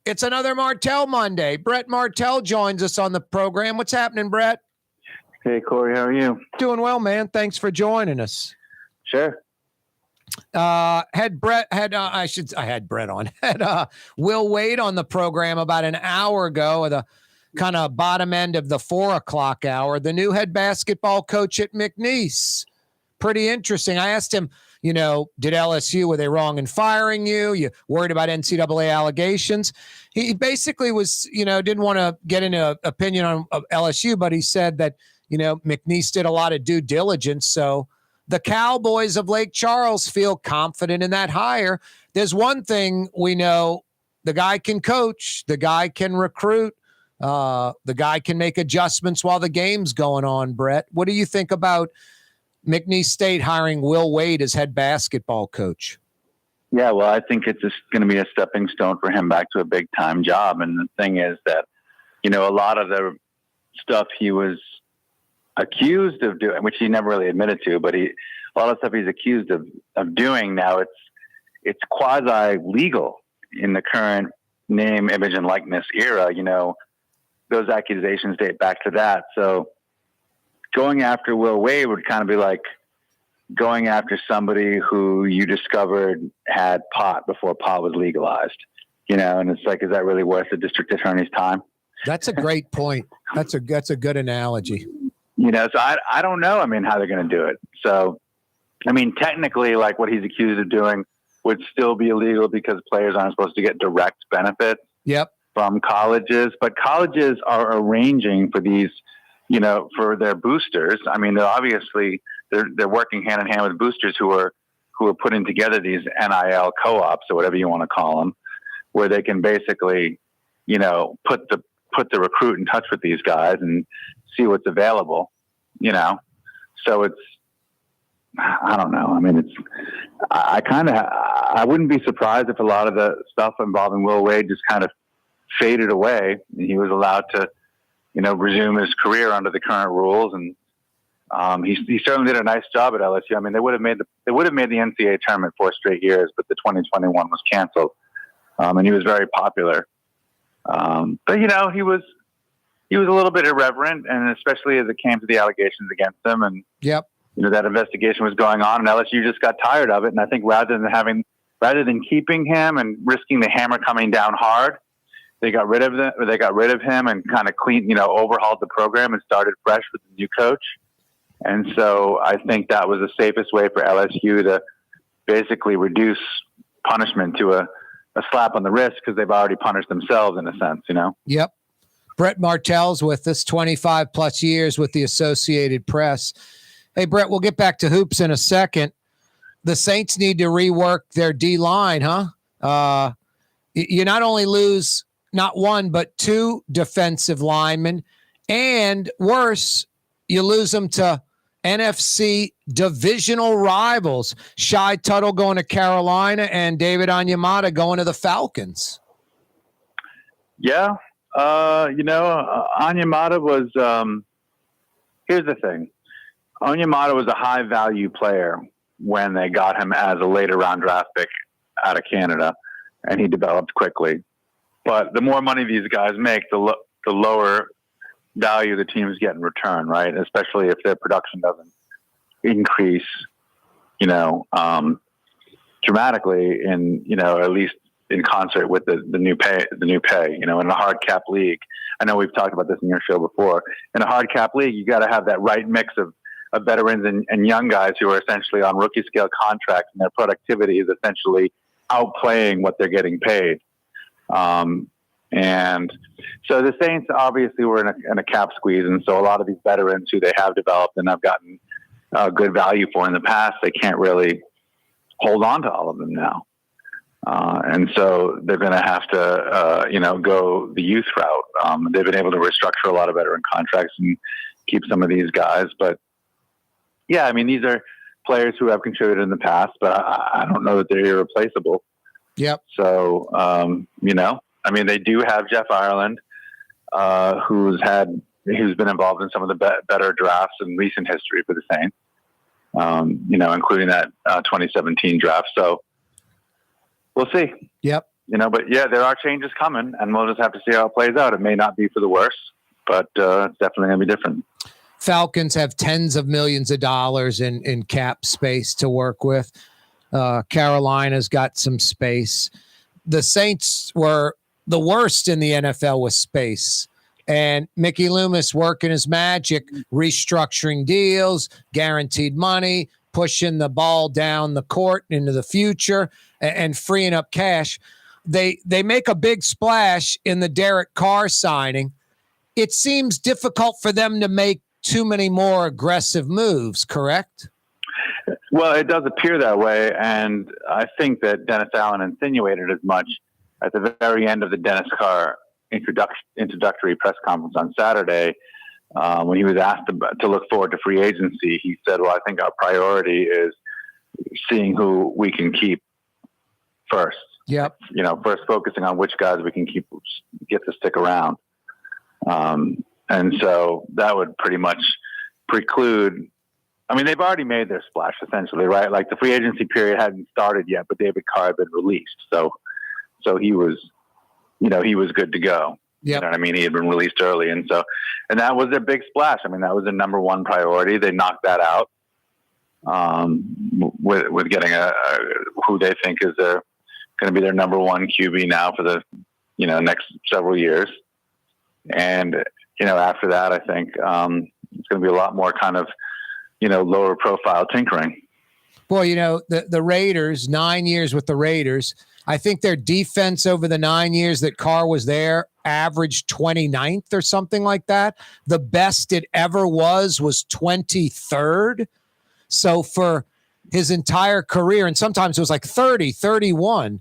It's another Martel Monday. Brett Martel joins us on the program. What's happening, Brett? Hey, Corey, how are you? Doing well, man. Thanks for joining us. Sure. I had Brett on. Had Will Wade on the program about an hour ago at the kind of bottom end of the 4 o'clock hour. The new head basketball coach at McNeese. Pretty interesting. I asked him, did LSU, were they wrong in firing you? You worried about NCAA allegations? He basically was, didn't want to get into an opinion on LSU, but he said that, McNeese did a lot of due diligence. So the Cowboys of Lake Charles feel confident in that hire. There's one thing we know, the guy can coach, the guy can recruit, the guy can make adjustments while the game's going on, Brett. What do you think about McNeese State hiring Will Wade as head basketball coach? Yeah, well, I think it's just going to be a stepping stone for him back to a big-time job. And the thing is that, a lot of the stuff he was accused of doing, which he never really admitted to, but a lot of stuff he's accused of doing now, it's quasi-legal in the current name, image, and likeness era. Those accusations date back to that. So going after Will Wade would kind of be like going after somebody who you discovered had pot before pot was legalized, and it's like, is that really worth the district attorney's time? That's a great point. That's a good analogy. So I don't know, how they're going to do it. So, technically, like what he's accused of doing would still be illegal because players aren't supposed to get direct benefits from colleges, but colleges are arranging for these, for their boosters. They're working hand in hand with boosters who are putting together these NIL co-ops or whatever you want to call them, where they can basically, put the recruit in touch with these guys and see what's available, So it's, I don't know. I wouldn't be surprised if a lot of the stuff involving Will Wade just kind of faded away and he was allowed to, resume his career under the current rules. And he certainly did a nice job at LSU. They would have made the NCAA tournament 4 straight years, but the 2021 was canceled. And he was very popular. But he was a little bit irreverent, and especially as it came to the allegations against him. And that investigation was going on, and LSU just got tired of it. And I think rather than keeping him and risking the hammer coming down hard, they got rid of him and kind of overhauled the program and started fresh with the new coach. And so I think that was the safest way for LSU to basically reduce punishment to a slap on the wrist, because they've already punished themselves in a sense, Yep. Brett Martel's with us, 25 plus years with the Associated Press. Hey, Brett, we'll get back to hoops in a second. The Saints need to rework their D-line, huh? You not only lose not one, but 2 defensive linemen, and worse, you lose them to NFC divisional rivals. Shai Tuttle going to Carolina and David Onyemata going to the Falcons. Yeah. Onyemata was, here's the thing. Onyemata was a high value player when they got him as a later round draft pick out of Canada, and he developed quickly. But the more money these guys make, the lower value the teams get in return, right? Especially if their production doesn't increase, dramatically in, at least in concert with the new pay, in a hard cap league. I know we've talked about this in your show before. In a hard cap league, you got to have that right mix of veterans and young guys who are essentially on rookie scale contracts, and their productivity is essentially outplaying what they're getting paid. And so the Saints obviously were in a cap squeeze. And so a lot of these veterans who they have developed and have gotten good value for in the past, they can't really hold on to all of them now. And so they're going to have to, go the youth route. They've been able to restructure a lot of veteran contracts and keep some of these guys. But yeah, I mean, these are players who have contributed in the past, but I don't know that they're irreplaceable. Yep. So, they do have Jeff Ireland, who's been involved in some of the better drafts in recent history for the Saints, including that 2017 draft. So we'll see. Yep. But yeah, there are changes coming, and we'll just have to see how it plays out. It may not be for the worse, but it's definitely going to be different. Falcons have tens of millions of dollars in cap space to work with. Carolina's got some space. The Saints were the worst in the NFL with space. And Mickey Loomis working his magic, restructuring deals, guaranteed money, pushing the ball down the court into the future, and freeing up cash. They make a big splash in the Derek Carr signing. It seems difficult for them to make too many more aggressive moves, correct? Well, it does appear that way, and I think that Dennis Allen insinuated as much at the very end of the Dennis Carr introductory press conference on Saturday. When he was asked to look forward to free agency, he said, well, I think our priority is seeing who we can keep first. Yep. First focusing on which guys we can get to stick around. And so that would pretty much preclude, they've already made their splash essentially, right? Like the free agency period hadn't started yet, but David Carr had been released. So he was, he was good to go. Yep. You know what I mean? He had been released early. And that was their big splash. That was their number one priority. They knocked that out, with getting who they think is going to be their number one QB now for the, next several years. And, after that, I think, it's going to be a lot more kind of, lower profile tinkering. Well, the Raiders, 9 years with the Raiders, I think their defense over the 9 years that Carr was there averaged 29th or something like that. The best it ever was 23rd. So for his entire career, and sometimes it was like 30, 31,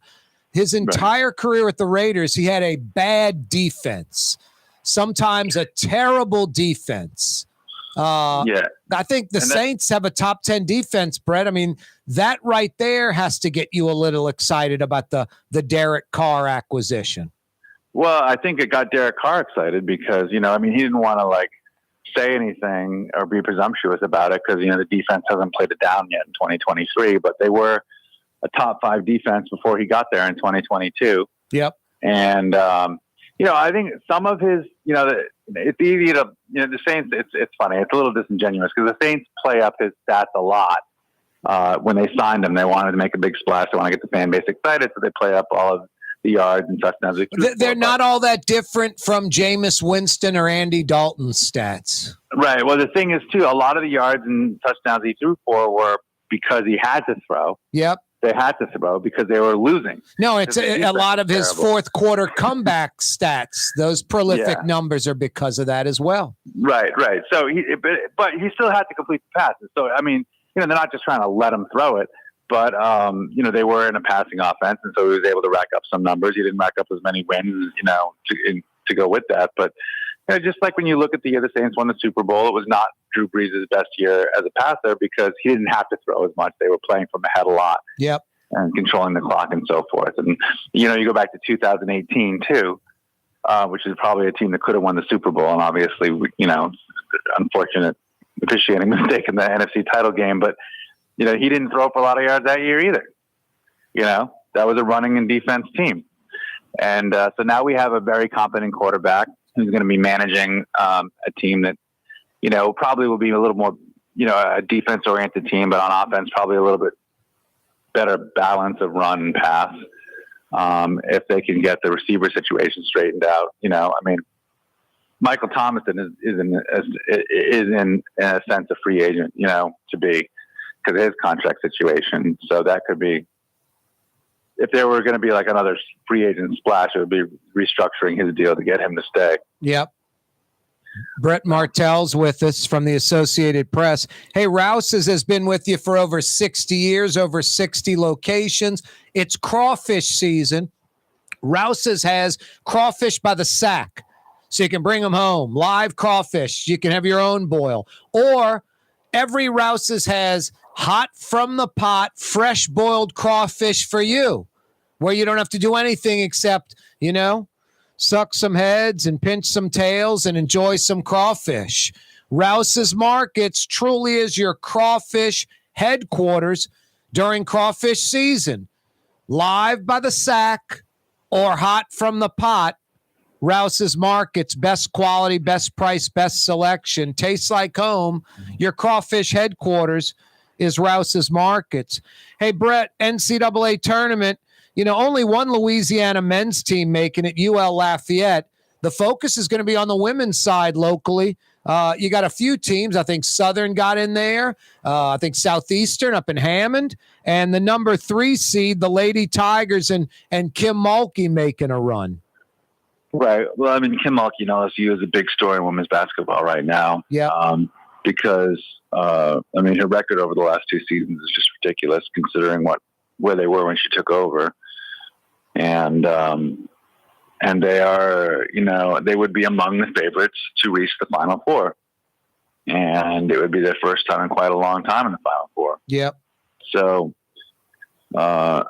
his entire career with the Raiders, he had a bad defense, sometimes a terrible defense. I think the Saints have a top 10 defense, Brett. That right there has to get you a little excited about the Derek Carr acquisition. Well, I think it got Derek Carr excited because, he didn't want to say anything or be presumptuous about it because, the defense hasn't played it down yet in 2023, but they were a top 5 defense before he got there in 2022. Yep. And, I think some of his, it's easy to, the Saints, it's funny. It's a little disingenuous because the Saints play up his stats a lot. When they signed him, they wanted to make a big splash. They want to get the fan base excited. So they play up all of the yards and touchdowns. They're not all that different from Jameis Winston or Andy Dalton's stats. Right. Well, the thing is, too, a lot of the yards and touchdowns he threw for were because he had to throw. Yep. They had to throw because they were losing. No, it's a lot of his fourth quarter comeback stats. Those prolific numbers are because of that as well. Right. So but he still had to complete the passes. So, they're not just trying to let him throw it, but, they were in a passing offense. And so he was able to rack up some numbers. He didn't rack up as many wins, to go with that. But just like when you look at the year the Saints won the Super Bowl, it was not Drew Brees' best year as a passer because he didn't have to throw as much. They were playing from ahead a lot. Yep. And controlling the clock and so forth. And, you go back to 2018 too, which is probably a team that could have won the Super Bowl. And obviously, unfortunate officiating mistake in the NFC title game, but, he didn't throw for a lot of yards that year either. That was a running and defense team. And so now we have a very competent quarterback who's going to be managing a team that, probably will be a little more, a defense-oriented team, but on offense, probably a little bit better balance of run and pass if they can get the receiver situation straightened out. Michael Thomason is in a sense a free agent, to be because of his contract situation. So that could be, if there were going to be like another free agent splash, it would be restructuring his deal to get him to stay. Yep. Brett Martel's with us from the Associated Press. Hey, Rouse's has been with you for over 60 years, over 60 locations. It's crawfish season. Rouse's has crawfish by the sack, so you can bring them home. Live crawfish. You can have your own boil. Or every Rouse's has hot from the pot, fresh boiled crawfish for you, where you don't have to do anything except, suck some heads and pinch some tails and enjoy some crawfish. Rouse's Markets truly is your crawfish headquarters during crawfish season. Live by the sack or hot from the pot, Rouse's Markets, best quality, best price, best selection. Tastes like home. Your crawfish headquarters is Rouse's Markets. Hey, Brett, NCAA tournament. Only one Louisiana men's team making it, UL Lafayette. The focus is going to be on the women's side locally. You got a few teams. I think Southern got in there. I think Southeastern up in Hammond. And the number 3 seed, the Lady Tigers, and Kim Mulkey making a run. Right. Well, Kim Mulkey and LSU is a big story in women's basketball right now. Yeah. Because, her record over the last 2 seasons is just ridiculous considering where they were when she took over. And they are, they would be among the favorites to reach the Final Four. And it would be their first time in quite a long time in the Final Four. Yep. So, I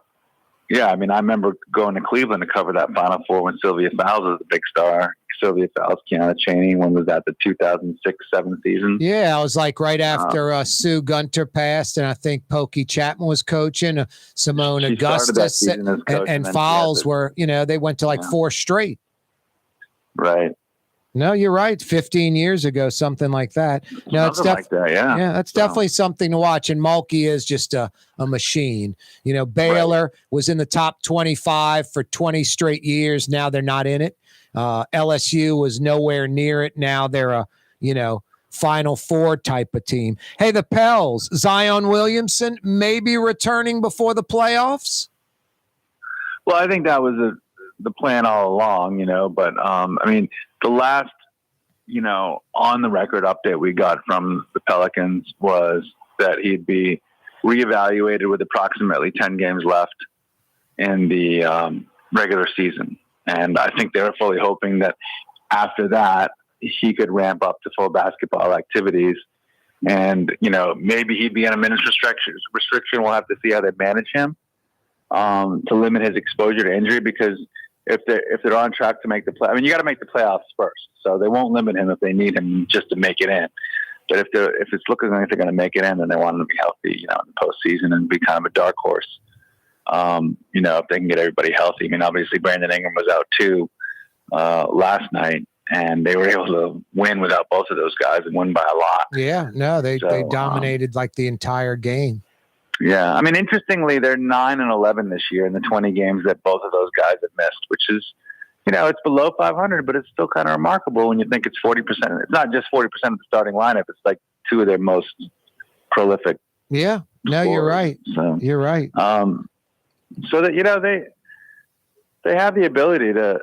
remember going to Cleveland to cover that Final Four when Sylvia Fowles was the big star. Sylvia Fowles, Kiana Chaney. When was that? The 2006-07 season? Yeah, it was like right after Sue Gunter passed, and I think Pokey Chapman was coaching. Simone Augustus and Fowles were, they went to like 4 straight. Right. No, you're right. 15 years ago, something like that. No, it's definitely that's definitely something to watch. And Mulkey is just a machine. Baylor was in the top 25 for 20 straight years. Now they're not in it. LSU was nowhere near it. Now they're a, Final Four type of team. Hey, the Pels, Zion Williamson maybe returning before the playoffs. Well, I think that was the plan all along, but the last, on the record update we got from the Pelicans was that he'd be reevaluated with approximately 10 games left in the regular season. And I think they were fully hoping that after that, he could ramp up to full basketball activities. And, maybe he'd be on a minutes restriction. We'll have to see how they manage him to limit his exposure to injury, because if they're on track to make the play, you got to make the playoffs first. So they won't limit him if they need him just to make it in. But if it's looking like they're going to make it in, then they want him to be healthy, in the postseason and be kind of a dark horse. If they can get everybody healthy. Obviously Brandon Ingram was out too last night, and they were able to win without both of those guys and win by a lot. Yeah, no, they dominated like the entire game. Yeah, interestingly, they're 9-11 this year in the 20 games that both of those guys have missed, which is, it's below 500, but it's still kind of remarkable when you think it's 40%. It's not just 40% of the starting lineup; it's like 2 of their most prolific. Yeah, no, you're right. So, you're right. So that they have the ability to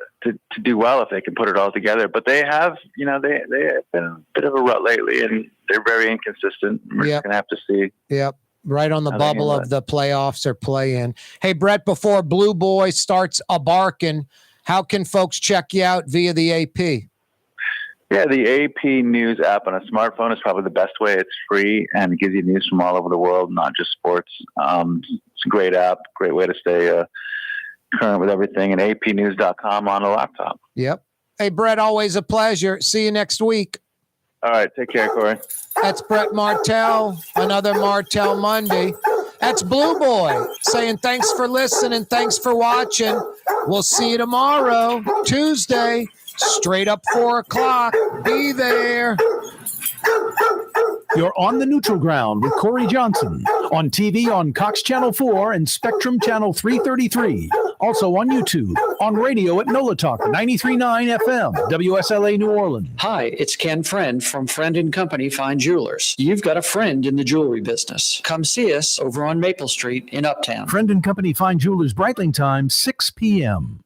do well if they can put it all together. But they have they have been a bit of a rut lately, and they're very inconsistent. We're just gonna have to see. Yep. Right on the bubble of the playoffs or play-in. Hey, Brett, before Blue Boy starts a barking, how can folks check you out via the AP? Yeah, the AP News app on a smartphone is probably the best way. It's free and it gives you news from all over the world, not just sports. It's a great app, great way to stay current with everything, and apnews.com on a laptop. Yep. Hey, Brett, always a pleasure. See you next week. All right, take care, Corey. That's Brett Martel, another Martel Monday. That's Blue Boy saying thanks for listening, thanks for watching. We'll see you tomorrow, Tuesday, straight up 4 o'clock. Be there. You're on the neutral ground with Corey Johnson on TV on Cox Channel 4 and Spectrum Channel 333. Also on YouTube, on radio at NOLA Talk 93.9 FM, WSLA New Orleans. Hi, it's Ken Friend from Friend & Company Fine Jewelers. You've got a friend in the jewelry business. Come see us over on Maple Street in Uptown. Friend & Company Fine Jewelers, Breitling time, 6 p.m.